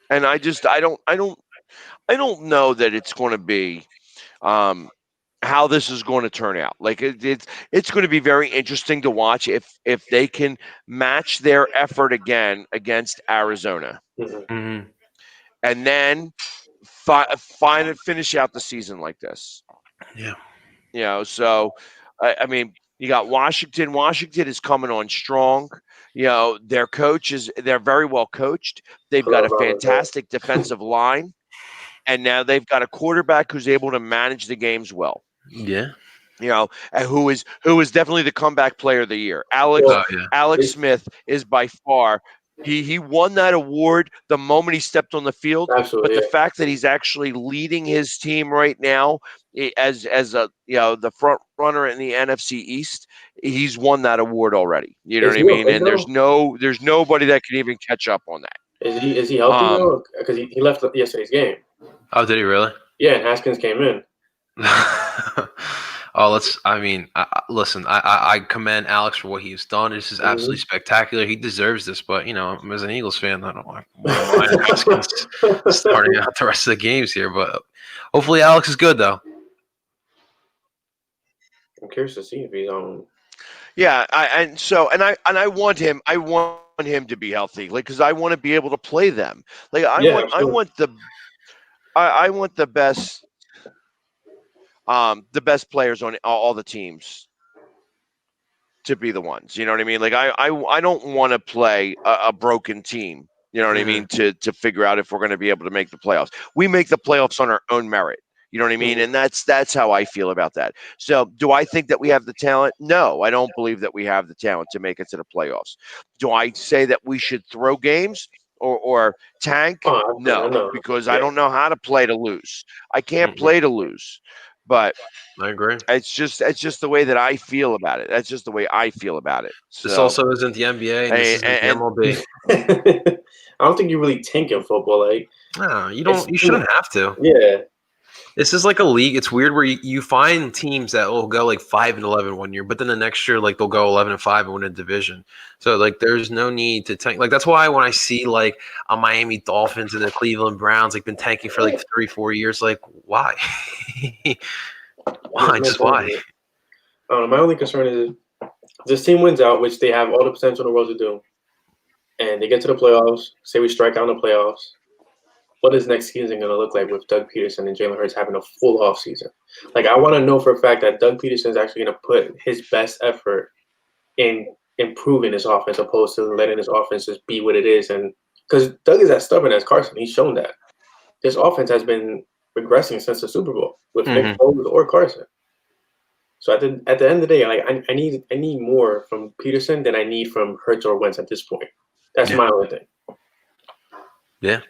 And I don't know that it's going to be how this is going to turn out. Like it's going to be very interesting to watch if they can match their effort again against Arizona, Mm-hmm. and then finish out the season like this. Yeah. So I mean, you got Washington. Washington is coming on strong. Their they're very well coached. They've got a fantastic defensive line, and now they've got a quarterback who's able to manage the games well. Yeah. And who is definitely the comeback player of the year. Alex Smith is by far. He won that award the moment he stepped on the field. Absolutely, but the fact that he's actually leading his team right now as a the front runner in the NFC East, he's won that award already. You know what I mean? And there's nobody that can even catch up on that. Is he healthy though? Because he left yesterday's game. Oh, did he really? Yeah, and Haskins came in. Listen, I commend Alex for what he's done. This is absolutely spectacular. He deserves this, but as an Eagles fan, I don't want Haskins starting out the rest of the games here. But hopefully, Alex is good though. I'm curious to see if he's on. Yeah, I want him. I want him to be healthy, like, because I want to be able to play them. Like I want the best. The best players on all the teams to be the ones. You know what I mean? Like I don't want to play a broken team. You know what I mean? To figure out if we're going to be able to make the playoffs. We make the playoffs on our own merit. You know what I mean? And that's how I feel about that. So do I think that we have the talent? No, I don't believe that we have the talent to make it to the playoffs. Do I say that we should throw games or tank? No, because I don't know how to play to lose. I can't play to lose. But I agree. It's just the way that I feel about it. That's just the way I feel about it. So, this also isn't the NBA, and this isn't the MLB. I don't think you really tank in football. Like, no, you don't. You shouldn't have to. Yeah. This is like a league. It's weird where you find teams that will go like 5-11 one year, but then the next year like they'll go 11-5 and win a division. So like there's no need to tank. Like that's why when I see like a Miami Dolphins and the Cleveland Browns like been tanking for like 3-4 years, like why? Why? Just why? My only concern is if this team wins out, which they have all the potential in the world to do, and they get to the playoffs. Say we strike out in the playoffs. What is next season going to look like with Doug Peterson and Jalen Hurts having a full offseason? Like, I want to know for a fact that Doug Peterson is actually going to put his best effort in improving his offense opposed to letting his offense just be what it is and because Doug is as stubborn as Carson. He's shown that. This offense has been regressing since the Super Bowl with Nick Foles or Carson. So at the end of the day, like I need more from Peterson than I need from Hurts or Wentz at this point. That's my only thing. Yeah,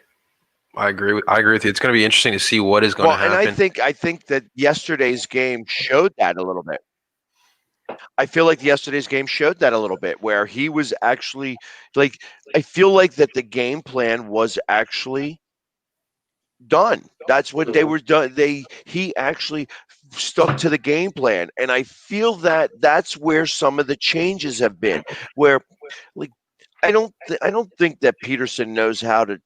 I agree with you. It's going to be interesting to see what is going to happen. And I think that yesterday's game showed that a little bit. I feel like yesterday's game showed that a little bit, where he was actually like, I feel like that the game plan was actually done. That's what they were done. He actually stuck to the game plan, and I feel that that's where some of the changes have been. Where, like, I don't think that Peterson knows how to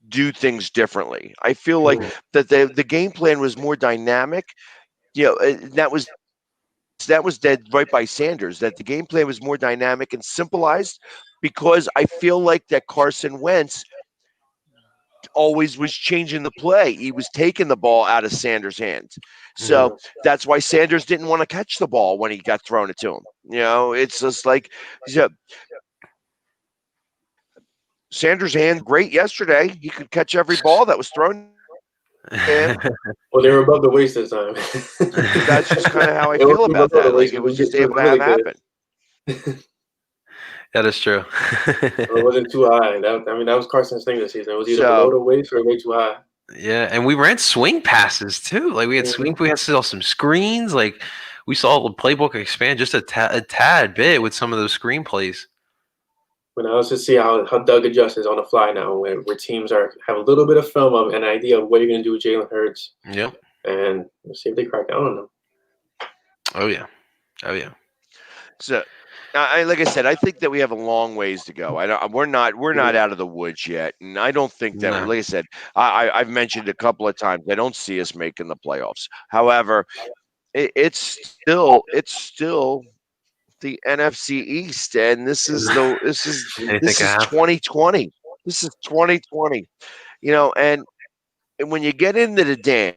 do things differently. I feel like that the game plan was more dynamic. That was dead right by Sanders. That the game plan was more dynamic and simplified, because I feel like that Carson Wentz always was changing the play. He was taking the ball out of Sanders' hands. So that's why Sanders didn't want to catch the ball when he got thrown it to him. It's just like Sanders' hand great yesterday. He could catch every ball that was thrown to him. Well, they were above the waist this time. That's just kind of how I feel about that. Like, it was just able to happen. That is true. It wasn't too high. That was Carson's thing this season. It was either below the waist or way too high. Yeah, and we ran swing passes too. Like we had we had some screens. Like we saw the playbook expand just a tad bit with some of those screen plays. When I was to see how Doug adjusts on the fly now, where teams have a little bit of film of an idea of what you're going to do with Jalen Hurts. Yeah, and we'll see if they crack down on them. Oh yeah. So, like I said, I think that we have a long ways to go. We're not out of the woods yet, and I don't think that. Like I said, I've mentioned a couple of times, I don't see us making the playoffs. However, it's still the NFC East, and this is 2020. This is 2020. And when you get into the dance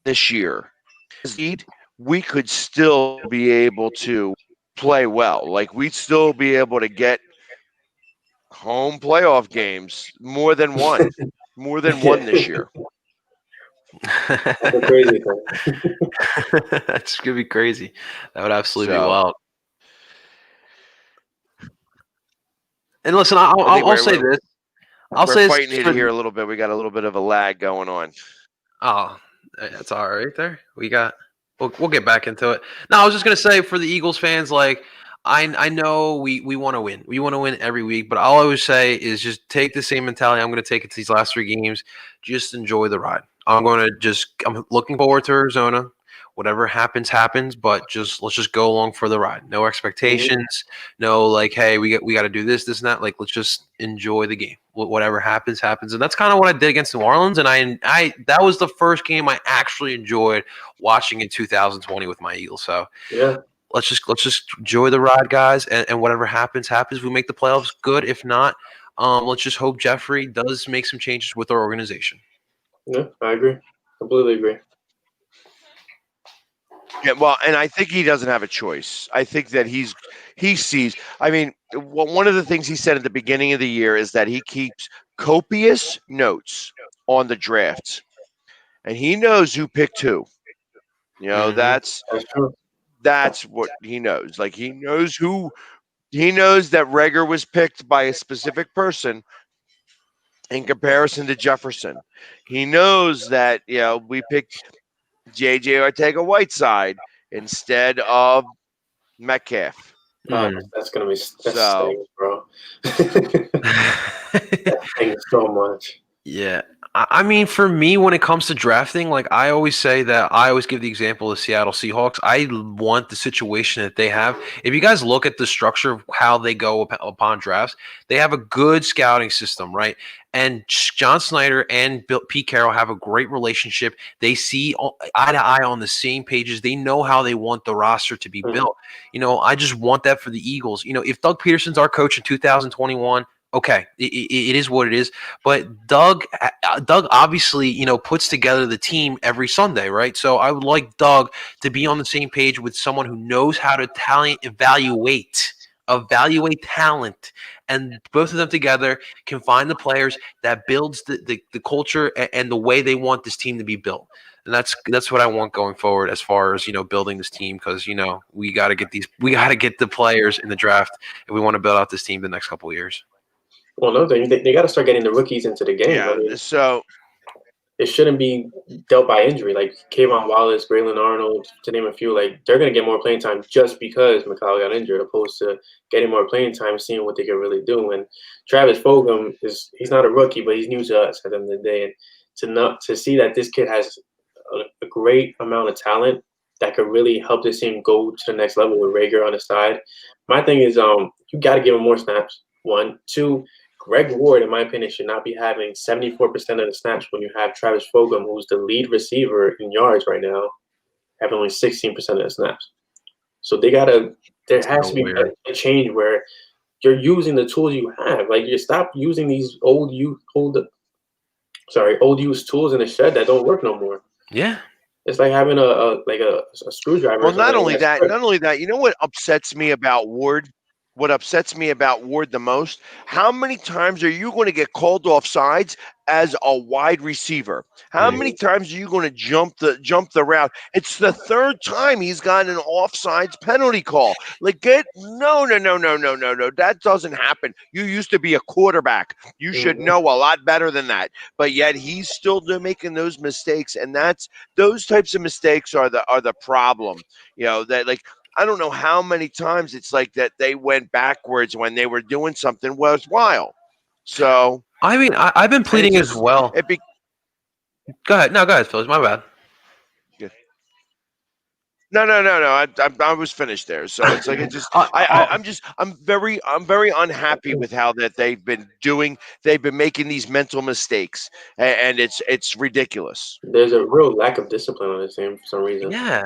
this year, we could still be able to play well. Like, we'd still be able to get home playoff games more than one this year. That's a crazy thing. That's gonna be crazy. That would absolutely be wild. And listen, I'll say this. We're fighting it here a little bit. We got a little bit of a lag going on. Oh, that's all right there. We'll get back into it. No, I was just gonna say, for the Eagles fans, like, I know we want to win. We want to win every week, but all I always say is just take the same mentality I'm going to take it to these last 3 games. Just enjoy the ride. I'm looking forward to Arizona. Whatever happens, but let's just go along for the ride. No expectations. No, like, hey, we got to do this and that. Like, let's just enjoy the game. Whatever happens. And that's kind of what I did against New Orleans. And I that was the first game I actually enjoyed watching in 2020 with my Eagles. So yeah. Let's just enjoy the ride, guys, and whatever happens. We make the playoffs, good. If not, let's just hope Jeffrey does make some changes with our organization. Yeah, I agree. Completely agree. Yeah, well, and I think he doesn't have a choice. I think that he sees. I mean, one of the things he said at the beginning of the year is that he keeps copious notes on the drafts, and he knows who picked who. That's true. That's what he knows. Like, he knows that Reagor was picked by a specific person in comparison to Jefferson. He knows that, we picked J.J. Ortega-Whiteside instead of Metcalf. That's going to be stings, bro. That stings so much. Yeah. I mean, for me, when it comes to drafting, like, I always say that I always give the example of Seattle Seahawks. I want the situation that they have. If you guys look at the structure of how they go upon drafts, they have a good scouting system, right? And John Snyder and Pete Carroll have a great relationship. They see eye to eye on the same pages. They know how they want the roster to be built. I just want that for the Eagles. If Doug Peterson's our coach in 2021, okay, it is what it is. But Doug obviously, puts together the team every Sunday, right? So I would like Doug to be on the same page with someone who knows how to evaluate evaluate talent, and both of them together can find the players that builds the culture and the way they want this team to be built. And that's what I want going forward as far as, building this team, because, we got to get the players in the draft if we want to build out this team the next couple of years. Well, no, they got to start getting the rookies into the game. Yeah, I mean, so it shouldn't be dealt by injury. Like Kayvon Wallace, Braylon Arnold, to name a few, like they're going to get more playing time just because McCall got injured, opposed to getting more playing time, seeing what they can really do. And Travis Fulgham he's not a rookie, but he's new to us at the end of the day. And to see that this kid has a great amount of talent that could really help this team go to the next level with Rager on the side. My thing is, you got to give him more snaps. 1, 2. Greg Ward, in my opinion, should not be having 74% of the snaps when you have Travis Fulgham, who's the lead receiver in yards right now, having only 16% of the snaps. So there has to be a change where you're using the tools you have. Like, you stop using these old used tools in the shed that don't work no more. Yeah. It's like having a screwdriver. Well, not only that, you know what upsets me about Ward? What upsets me about Ward the most? How many times are you going to get called off sides as a wide receiver? How many times are you going to jump the route? It's the third time he's got an offsides penalty call. Like, no. That doesn't happen. You used to be a quarterback. You should know a lot better than that. But yet he's still making those mistakes, and those types of mistakes are the problem. That, like, I don't know how many times it's like that they went backwards when they were doing something worthwhile. So, I mean, I've been pleading as well. Go ahead, Phil. My bad. No. I was finished there. So it's like I'm very unhappy with how that they've been making these mental mistakes, and it's ridiculous. There's a real lack of discipline on this team for some reason. Yeah,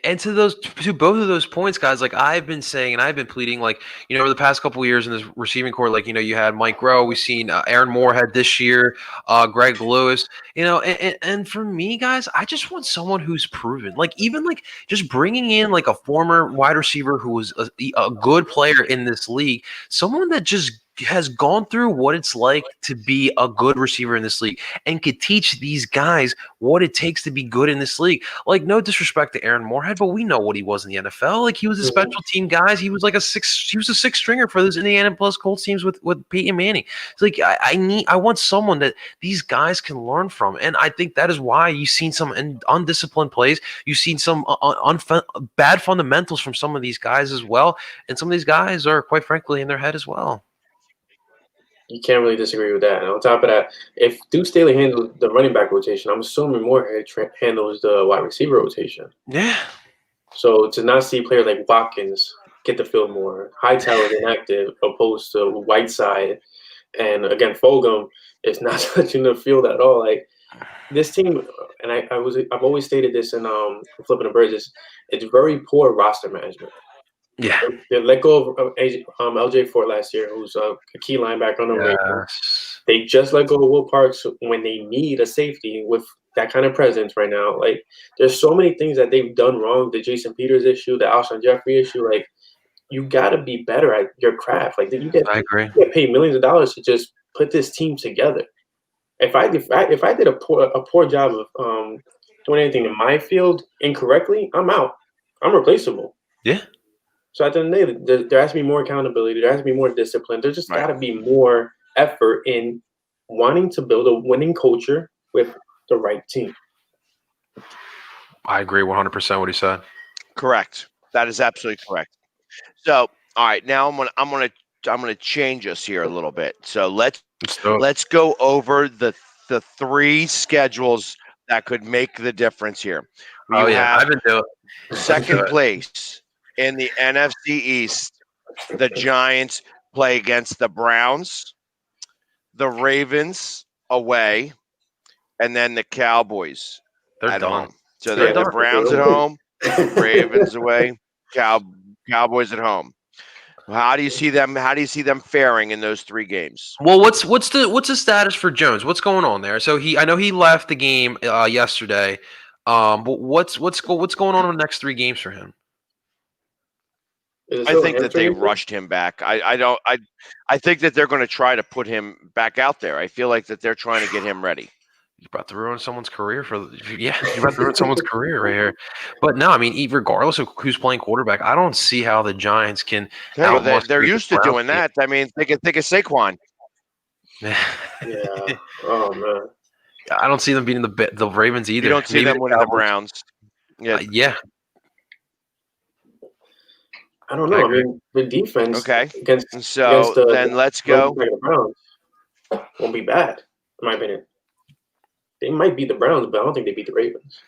and to both of those points, guys, like I've been saying and I've been pleading, like, over the past couple of years in this receiving core, like, you had Mike Rowe, we've seen Aaron Moorhead this year, Greg Lewis, and for me, guys, I just want someone who's proven, like, even like just bringing in like a former wide receiver who was a good player in this league, someone that just has gone through what it's like to be a good receiver in this league and could teach these guys what it takes to be good in this league. Like, no disrespect to Aaron Moorhead, but we know what he was in the NFL. Like, he was a special team guy. He was like a six stringer for those Indiana plus Colts teams with Peyton Manning. It's like, I want someone that these guys can learn from. And I think that is why you've seen some undisciplined plays. You've seen some bad fundamentals from some of these guys as well. And some of these guys are, quite frankly, in their head as well. You can't really disagree with that. And on top of that, if Duke Staley handles the running back rotation, I'm assuming Moorhead handles the wide receiver rotation. Yeah. So to not see players like Watkins get the field more, Hightower is inactive opposed to Whiteside, and again Fulgham is not touching the field at all. Like, this team, and I've always stated this in Flipping the Birds, it's very poor roster management. Yeah, they let go of LJ Fort last year, who's a key linebacker on the Ravens. They just let go of Will Parks when they need a safety with that kind of presence right now. Like, there's so many things that they've done wrong. The Jason Peters issue, the Alshon Jeffrey issue. Like, you got to be better at your craft. Like, I agree. You get paid millions of dollars to just put this team together. If I did a poor job of doing anything in my field incorrectly, I'm out. I'm replaceable. Yeah. So at the end of the day, there has to be more accountability. There has to be more discipline. There just got to be more effort in wanting to build a winning culture with the right team. I agree 100% what he said. Correct. That is absolutely correct. So, all right, now I'm gonna change us here a little bit. So let's go over the three schedules that could make the difference here. I've been doing second place in the NFC East. The Giants play against the Browns, the Ravens away, and then the Cowboys at home. So they're the Browns at home, Ravens away, Cowboys at home. How do you see them? How do you see them faring in those three games? Well, what's the status for Jones? What's going on there? So I know he left the game yesterday. But what's going on in the next three games for him? Is it I still a think that they hamstring injury? rushed him back. I think that they're going to try to put him back out there. I feel like that they're trying to get him ready. You're about to ruin someone's career you're about to ruin someone's career right here. But no, I mean, regardless of who's playing quarterback, I don't see how the Giants can Hey, well, they're outmuscle the used to Browns doing that. I mean, think of Saquon. team. Yeah. Oh man. I don't see them beating the Ravens either. You don't see Maybe them the winning the Cowboys. Browns. Yeah. Yeah, I don't I know. I agree. mean, the defense Okay. against And against so then let's go. the Browns won't be bad, in my opinion. They might beat the Browns, but I don't think they beat the Ravens.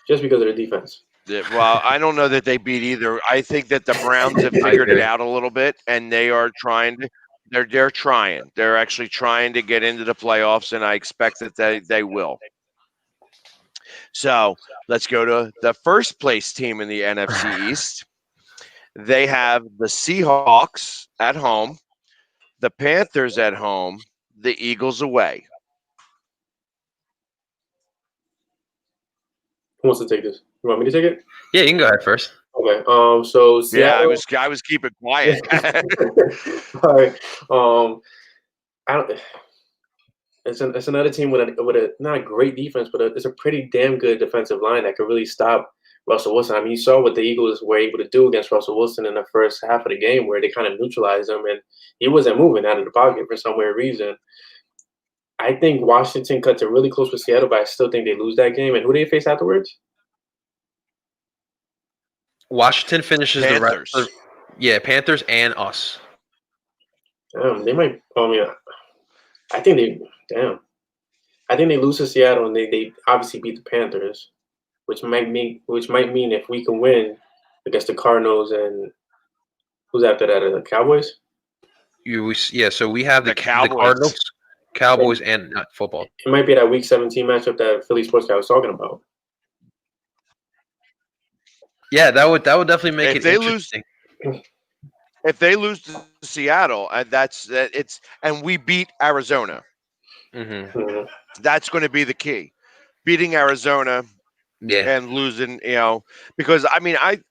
Just because of their defense. Well, I don't know that they beat either. I think that the Browns have I figured it agree. out a little bit, and they are trying. They're trying. They're actually trying to get into the playoffs, and I expect that they will. So let's go to the first place team in the NFC East. They have the Seahawks at home, the Panthers at home, the Eagles away. Who wants to take this? You want me to take it? Yeah, you can go ahead first. Okay. So Yeah, Seattle. I was keeping quiet. All right. I don't. It's another team with a not a great defense, but it's a pretty damn good defensive line that could really stop Russell Wilson. I mean, you saw what the Eagles were able to do against Russell Wilson in the first half of the game, where they kind of neutralized him, and he wasn't moving out of the pocket for some weird reason. I think Washington cuts it really close with Seattle, but I still think they lose that game. And who do they face afterwards? Washington finishes the rest. Panthers. Yeah, Panthers and us. Damn, they might. I mean, I think they. Damn. I think they lose to Seattle, and they obviously beat the Panthers, which might mean if we can win against the Cardinals and who's after that? The Cowboys. So we have The the Cowboys. Cardinals, Cowboys, and not football. It might be that Week 17 matchup that Philly Sports Guy was talking about. Yeah, that would definitely make If it they interesting. If they lose to Seattle, and we beat Arizona, Mm-hmm. Mhm. that's going to be the key. Beating Arizona Yeah, and losing, because I mean, I'm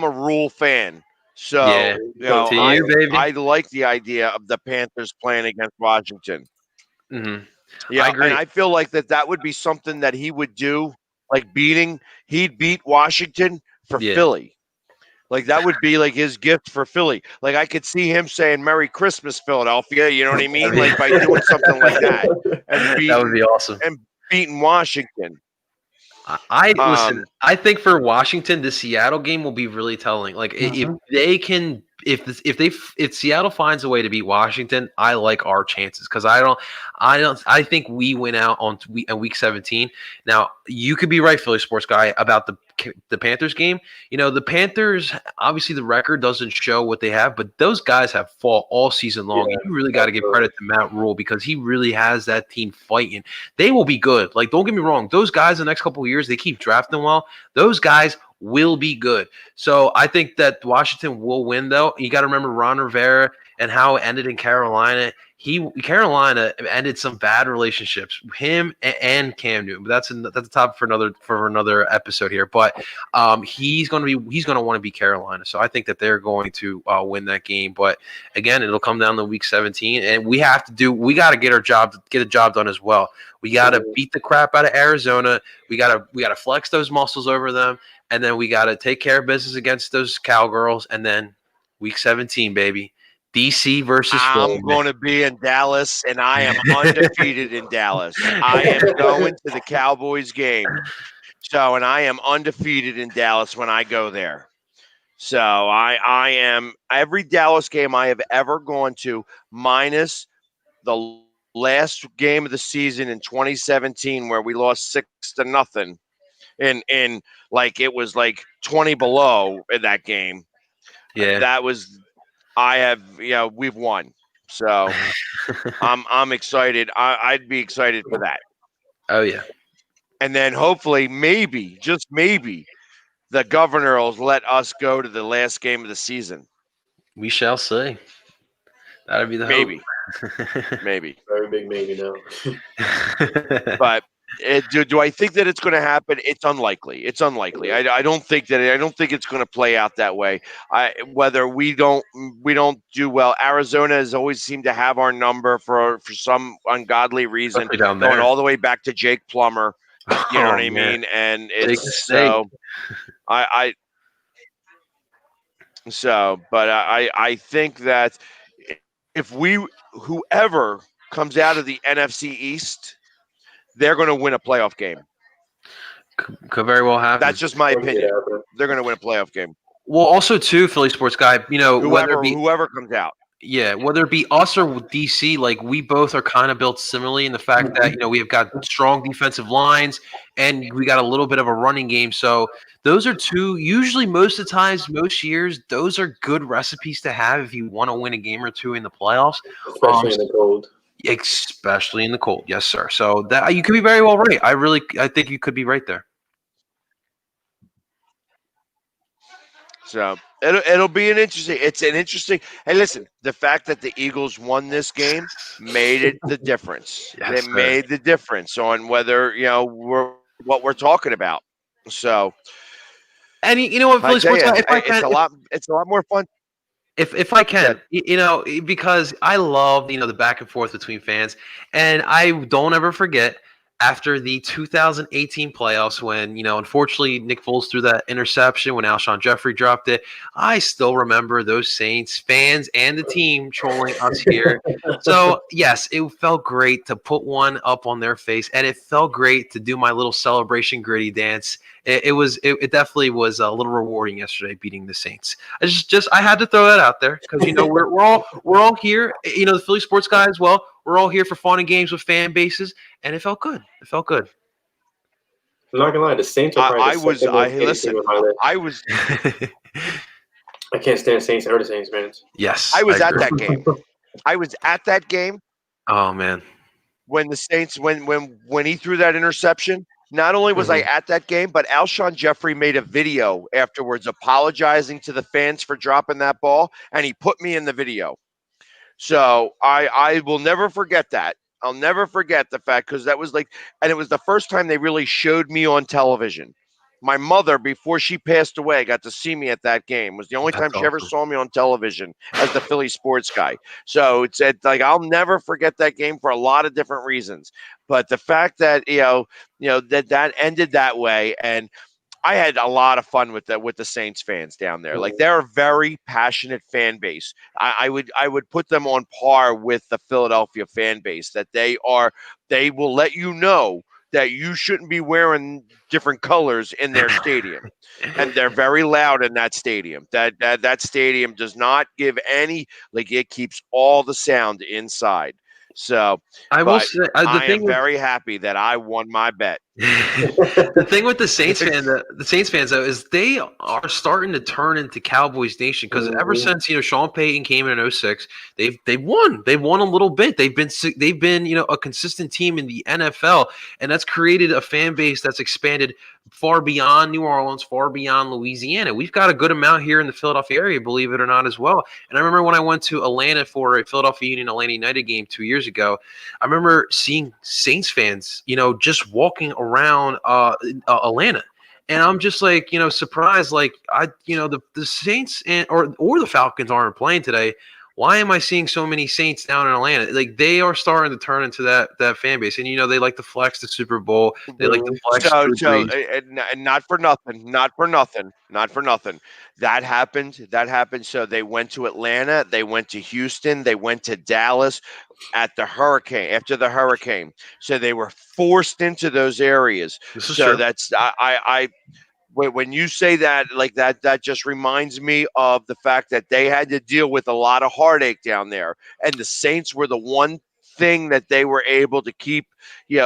a Rule fan, so yeah. To you, baby. I like the idea of the Panthers playing against Washington. Mm-hmm. Yeah, I agree. and I feel like that would be something that he would do, like he'd beat Washington for Yeah. Philly. Like that would be like his gift for Philly. Like I could see him saying "Merry Christmas, Philadelphia." You know what I mean? Like by doing something like that and That would be awesome. beating Washington. Listen. I think for Washington, the Seattle game will be really telling. Like if they can, if Seattle finds a way to beat Washington, I like our chances because I think we win out on week 17. Now you could be right, Philly sports guy, about the Panthers game. The Panthers, obviously the record doesn't show what they have, but those guys have fought all season long. Yeah, you really got to give credit to Matt Rule because he really has that team fighting. They will be good. Like, don't get me wrong. Those guys the next couple of years, they keep drafting well. Those guys will be good. So I think that Washington will win, though. You got to remember Ron Rivera and how it ended in Carolina. Carolina ended some bad relationships, him and Cam Newton. But that's a topic for another episode here. But he's going to want to be Carolina. So I think that they're going to win that game. But again, it'll come down to week 17, and we got to get the job done as well. We got to beat the crap out of Arizona. We got to flex those muscles over them, and then we got to take care of business against those Cowgirls. And then week 17, baby. DC versus Philly. I'm going to be in Dallas, and I am undefeated in Dallas. I am going to the Cowboys game. So, and I am undefeated in Dallas when I go there. So I am every Dallas game I have ever gone to, minus the last game of the season in 2017 where we lost 6-0 in like it was like 20 below in that game. Yeah. That was we've won. So I'm excited. I'd be excited for that. Oh yeah. And then hopefully, maybe, just maybe, the governor will let us go to the last game of the season. We shall see. That'd be the maybe. hope. Maybe. Very big maybe now. But do I think that it's going to happen? It's unlikely. It's unlikely. I don't think that. I don't think it's going to play out that way. Whether we don't do well. Arizona has always seemed to have our number for some ungodly reason, Especially down going there. all the way back to Jake Plummer. You know Oh, what I man. mean? And Steak it's to steak. so I but I think that if whoever comes out of the NFC East, they're going to win a playoff game. Could very well happen. That's just my I can see that opinion. happen. They're going to win a playoff game. Well, also too, Philly sports guy. Whether it be Whoever comes out. whether it be us or DC, like we both are kind of built similarly in the fact that we have got strong defensive lines and we got a little bit of a running game. So those are two. Usually, most of the times, most years, those are good recipes to have if you want to win a game or two in the playoffs. Especially in the cold. Especially in the cold, yes, sir. So that you could be very well right. I think you could be right there. So it'll be it's an interesting. Hey, listen, the fact that the Eagles won this game made it the difference. Yes, They sir. made the difference on whether what we're talking about. So And you know what, I Philly tell sports you, guy, if I can, it's a lot more fun. if I can, Good. because I love the back and forth between fans, and I don't ever forget after the 2018 playoffs when unfortunately Nick Foles threw that interception when Alshon Jeffrey dropped it. I still remember those Saints fans and the team trolling us here. So yes, it felt great to put one up on their face, and it felt great to do my little celebration gritty dance. It definitely was a little rewarding yesterday beating the Saints. I had to throw that out there because we're all here. The Philly sports guy as well. We're all here for fun and games with fan bases, and it felt good. It felt good. I'm not gonna lie, the Saints are probably the second most hated team on my list. I can't stand Saints or the Saints fans. Yes, I was at agree. that game. I was at that game Oh man, when the Saints when he threw that interception. Not only was I at that game, but Alshon Jeffrey made a video afterwards apologizing to the fans for dropping that ball, and he put me in the video. So I will never forget that. I'll never forget the fact because that was and it was the first time they really showed me on television. My mother, before she passed away, got to see me at that game. It was the only time That's she ever awesome. saw me on television as the Philly sports guy. So it's I'll never forget that game for a lot of different reasons. But the fact that that ended that way, and I had a lot of fun with the Saints fans down there. Like they're a very passionate fan base. I would put them on par with the Philadelphia fan base. That they will let you know that you shouldn't be wearing different colors in their stadium, and they're very loud in that stadium. That stadium does not give any it keeps all the sound inside. So I will say I am very happy that I won my bet. The thing with the Saints fans though is they are starting to turn into Cowboys Nation because ever since Sean Payton came in 06, they've won a little bit. They've been a consistent team in the NFL, and that's created a fan base that's expanded far beyond New Orleans, far beyond Louisiana. We've got a good amount here in the Philadelphia area, believe it or not, as well. And I remember when I went to Atlanta for a Philadelphia Union Atlanta United game 2 years ago, I remember seeing Saints fans, just walking around Atlanta. And I'm just surprised, the Saints or the Falcons aren't playing today. Why am I seeing so many Saints down in Atlanta? Like they are starting to turn into that fan base, and they like to flex the Super Bowl. They like to flex. And not for nothing. That happened. So they went to Atlanta, they went to Houston, they went to Dallas after the hurricane. So they were forced into those areas. So that's when you say that that just reminds me of the fact that they had to deal with a lot of heartache down there, and the Saints were the one thing that they were able to keep the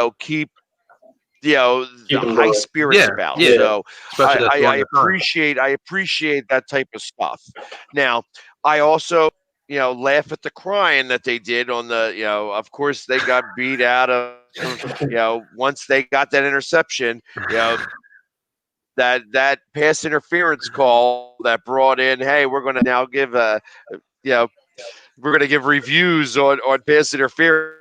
high spirits about. Yeah. So I Especially appreciate that type of stuff. Now I also laugh at the crying that they did on the of course they got beat out of once they got that interception that pass interference call that brought in, hey, we're going to now give we're going to give reviews on pass interference.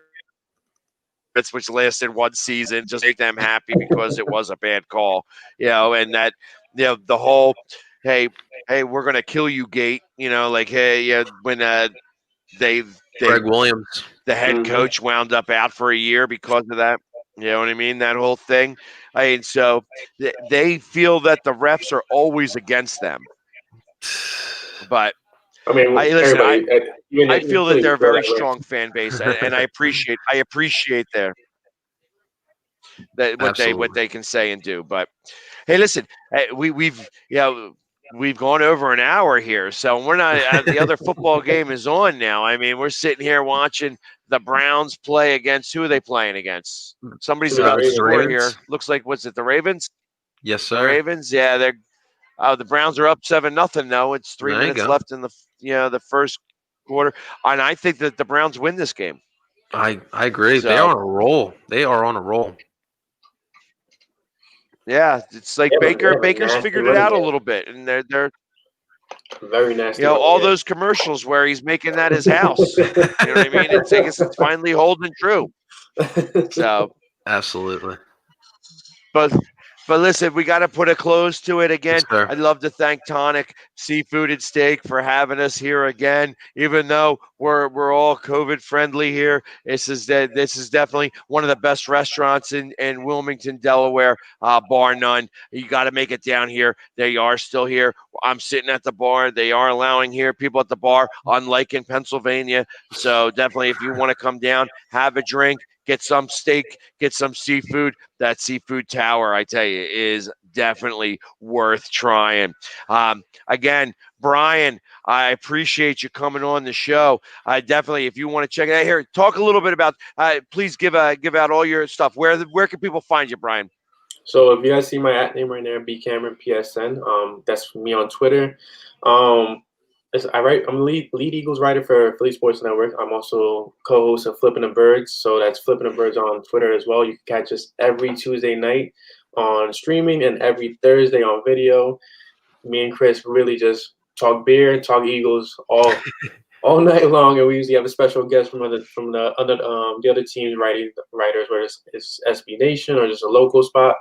which lasted one season, just make them happy because it was a bad call, and that, the whole, hey, we're going to kill you gate, like, hey, yeah, when they Greg Williams, the head coach wound up out for a year because of that. You know what I mean? That whole thing. So they feel that the refs are always against them. But I mean, I feel that they're a very way. strong fan base, and I appreciate what they can say and do. But hey, listen, we've gone over an hour here, so we're not. The other football game is on now. I mean, we're sitting here watching the Browns play against, who are they playing against? Somebody's got the score here. Looks like, what's it, the Ravens? Yes, sir. The Ravens, yeah, they're. The Browns are up 7-0 though. It's 3 minutes left in the first quarter, and I think that the Browns win this game. I agree. So, they're on a roll. They are on a roll. Yeah, it's like Baker's figured it out a little bit, and they're very nasty. All those commercials where he's making that his house. You know what I mean? I guess it's finally holding true. So absolutely. But listen, we got to put a close to it again. Yes, I'd love to thank Tonic Seafood and Steak for having us here again. Even though we're all COVID friendly here, this is definitely one of the best restaurants in Wilmington, Delaware, bar none. You got to make it down here. They are still here. I'm sitting at the bar. They are allowing people at the bar, unlike in Pennsylvania. So definitely, if you want to come down, have a drink, get some steak, get some seafood. That Seafood Tower, I tell you, is definitely worth trying. Again, Brian, I appreciate you coming on the show. I definitely, if you want to check it out here, talk a little bit about. Please give out all your stuff. Where can people find you, Brian? So if you guys see my @ name right there, B Cameron PSN. That's me on Twitter. I'm lead Eagles writer for Philly Sports Network. I'm also co-host of Flipping the Birds, so that's Flipping the Birds on Twitter as well. You can catch us every Tuesday night on streaming and every Thursday on video. Me and Chris really just talk beer, talk Eagles all night long, and we usually have a special guest from the other teams writers, whether it's SB Nation or just a local spot.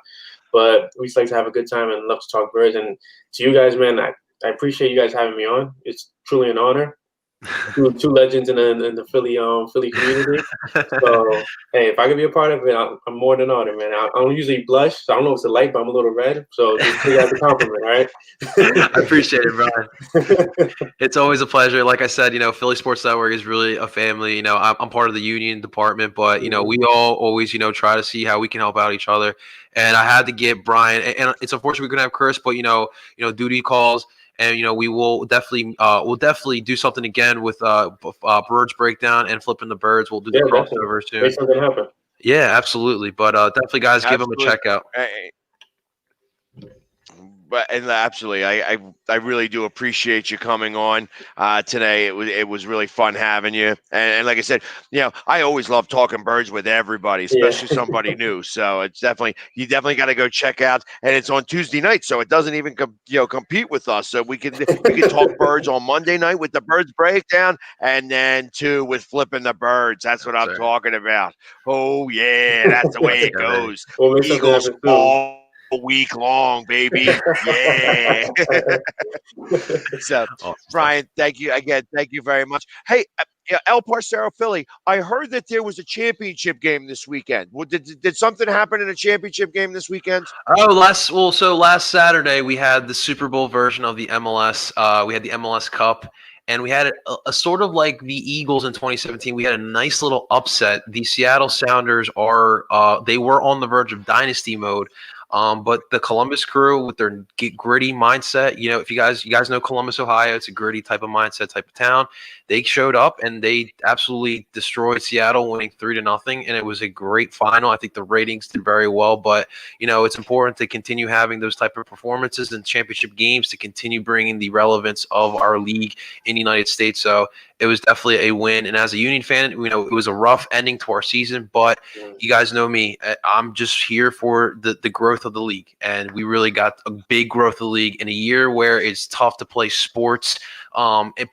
But we just like to have a good time and love to talk birds. And to you guys, man, I appreciate you guys having me on. It's truly an honor. Two legends in the Philly community. So hey, if I can be a part of it, I'm more than honored, man. I don't usually blush, so I don't know if it's a light, but I'm a little red. So just take that as a compliment, all right? I appreciate it, Brian. It's always a pleasure. Like I said, Philly Sports Network is really a family. I'm part of the union department, but we all always try to see how we can help out each other. And I had to get Brian, and it's unfortunate we couldn't have Chris, but duty calls. And we will definitely do something again with Birds Breakdown and Flipping the Birds. We'll do the crossover soon. Make something happen. Yeah, absolutely. But definitely, guys, give them a check out. Absolutely, I really do appreciate you coming on today. It was really fun having you, and like I said, I always love talking birds with everybody, especially somebody new. So it's you definitely got to go check out, and it's on Tuesday night, so it doesn't even compete with us. So we can talk birds on Monday night with the Birds Breakdown, and then too with Flipping the Birds. That's what I'm talking about. Oh yeah, that's the way it goes. Eagles all week long, baby. Yeah. So, Brian, thank you again. Thank you very much. Hey, El Parcero, Philly, I heard that there was a championship game this weekend. Did something happen in a championship game this weekend? So last Saturday we had the Super Bowl version of the MLS. We had the MLS Cup. And we had a sort of like the Eagles in 2017. We had a nice little upset. The Seattle Sounders they were on the verge of dynasty mode. But the Columbus Crew with their gritty mindset, if you guys know Columbus, Ohio, it's a gritty type of mindset, type of town. They showed up and they absolutely destroyed Seattle, winning 3-0, and it was a great final. I think the ratings did very well, but it's important to continue having those type of performances in championship games to continue bringing the relevance of our league in the United States. So it was definitely a win. And as a Union fan, you know, it was a rough ending to our season, but you guys know me. I'm just here for the growth of the league. And we really got a big growth of the league in a year where it's tough to play sports,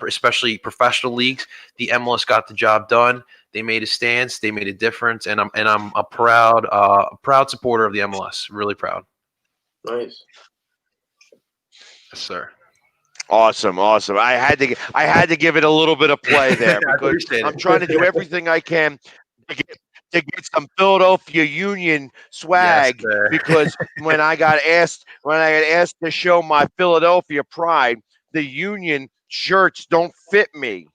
especially professional leagues. The MLS got the job done. They made a stance. They made a difference. And I'm a proud supporter of the MLS. Really proud. Nice. Yes, sir. Awesome. I had to give it a little bit of play there because I'm trying to do everything I can to get some Philadelphia Union swag. Yes, because when I got asked to show my Philadelphia pride, the Union shirts don't fit me,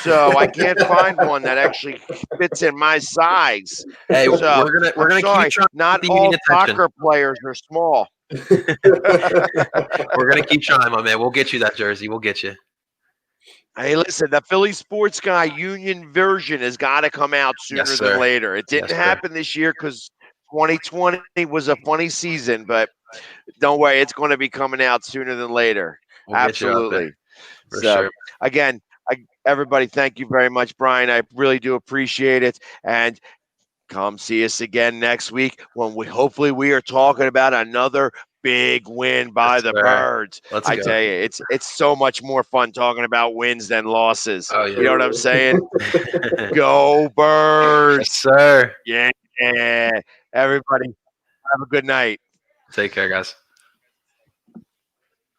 so I can't find one that actually fits in my size. Hey, so we're gonna keep trying. Not all soccer players are small. We're gonna keep trying, my man. We'll get you that jersey. We'll get you. Hey, listen, the Philly Sports Guy Union version has got to come out sooner than later. It didn't happen this year because 2020 was a funny season, but don't worry, it's going to be coming out sooner than later. We'll Absolutely. For sure. Again, everybody, thank you very much, Brian. I really do appreciate it. And come see us again next week when hopefully we are talking about another big win by the Birds. I tell you, it's so much more fun talking about wins than losses. Oh, yeah. You know what I'm saying? Go Birds. Yes, sir. Yeah. Everybody, have a good night. Take care, guys.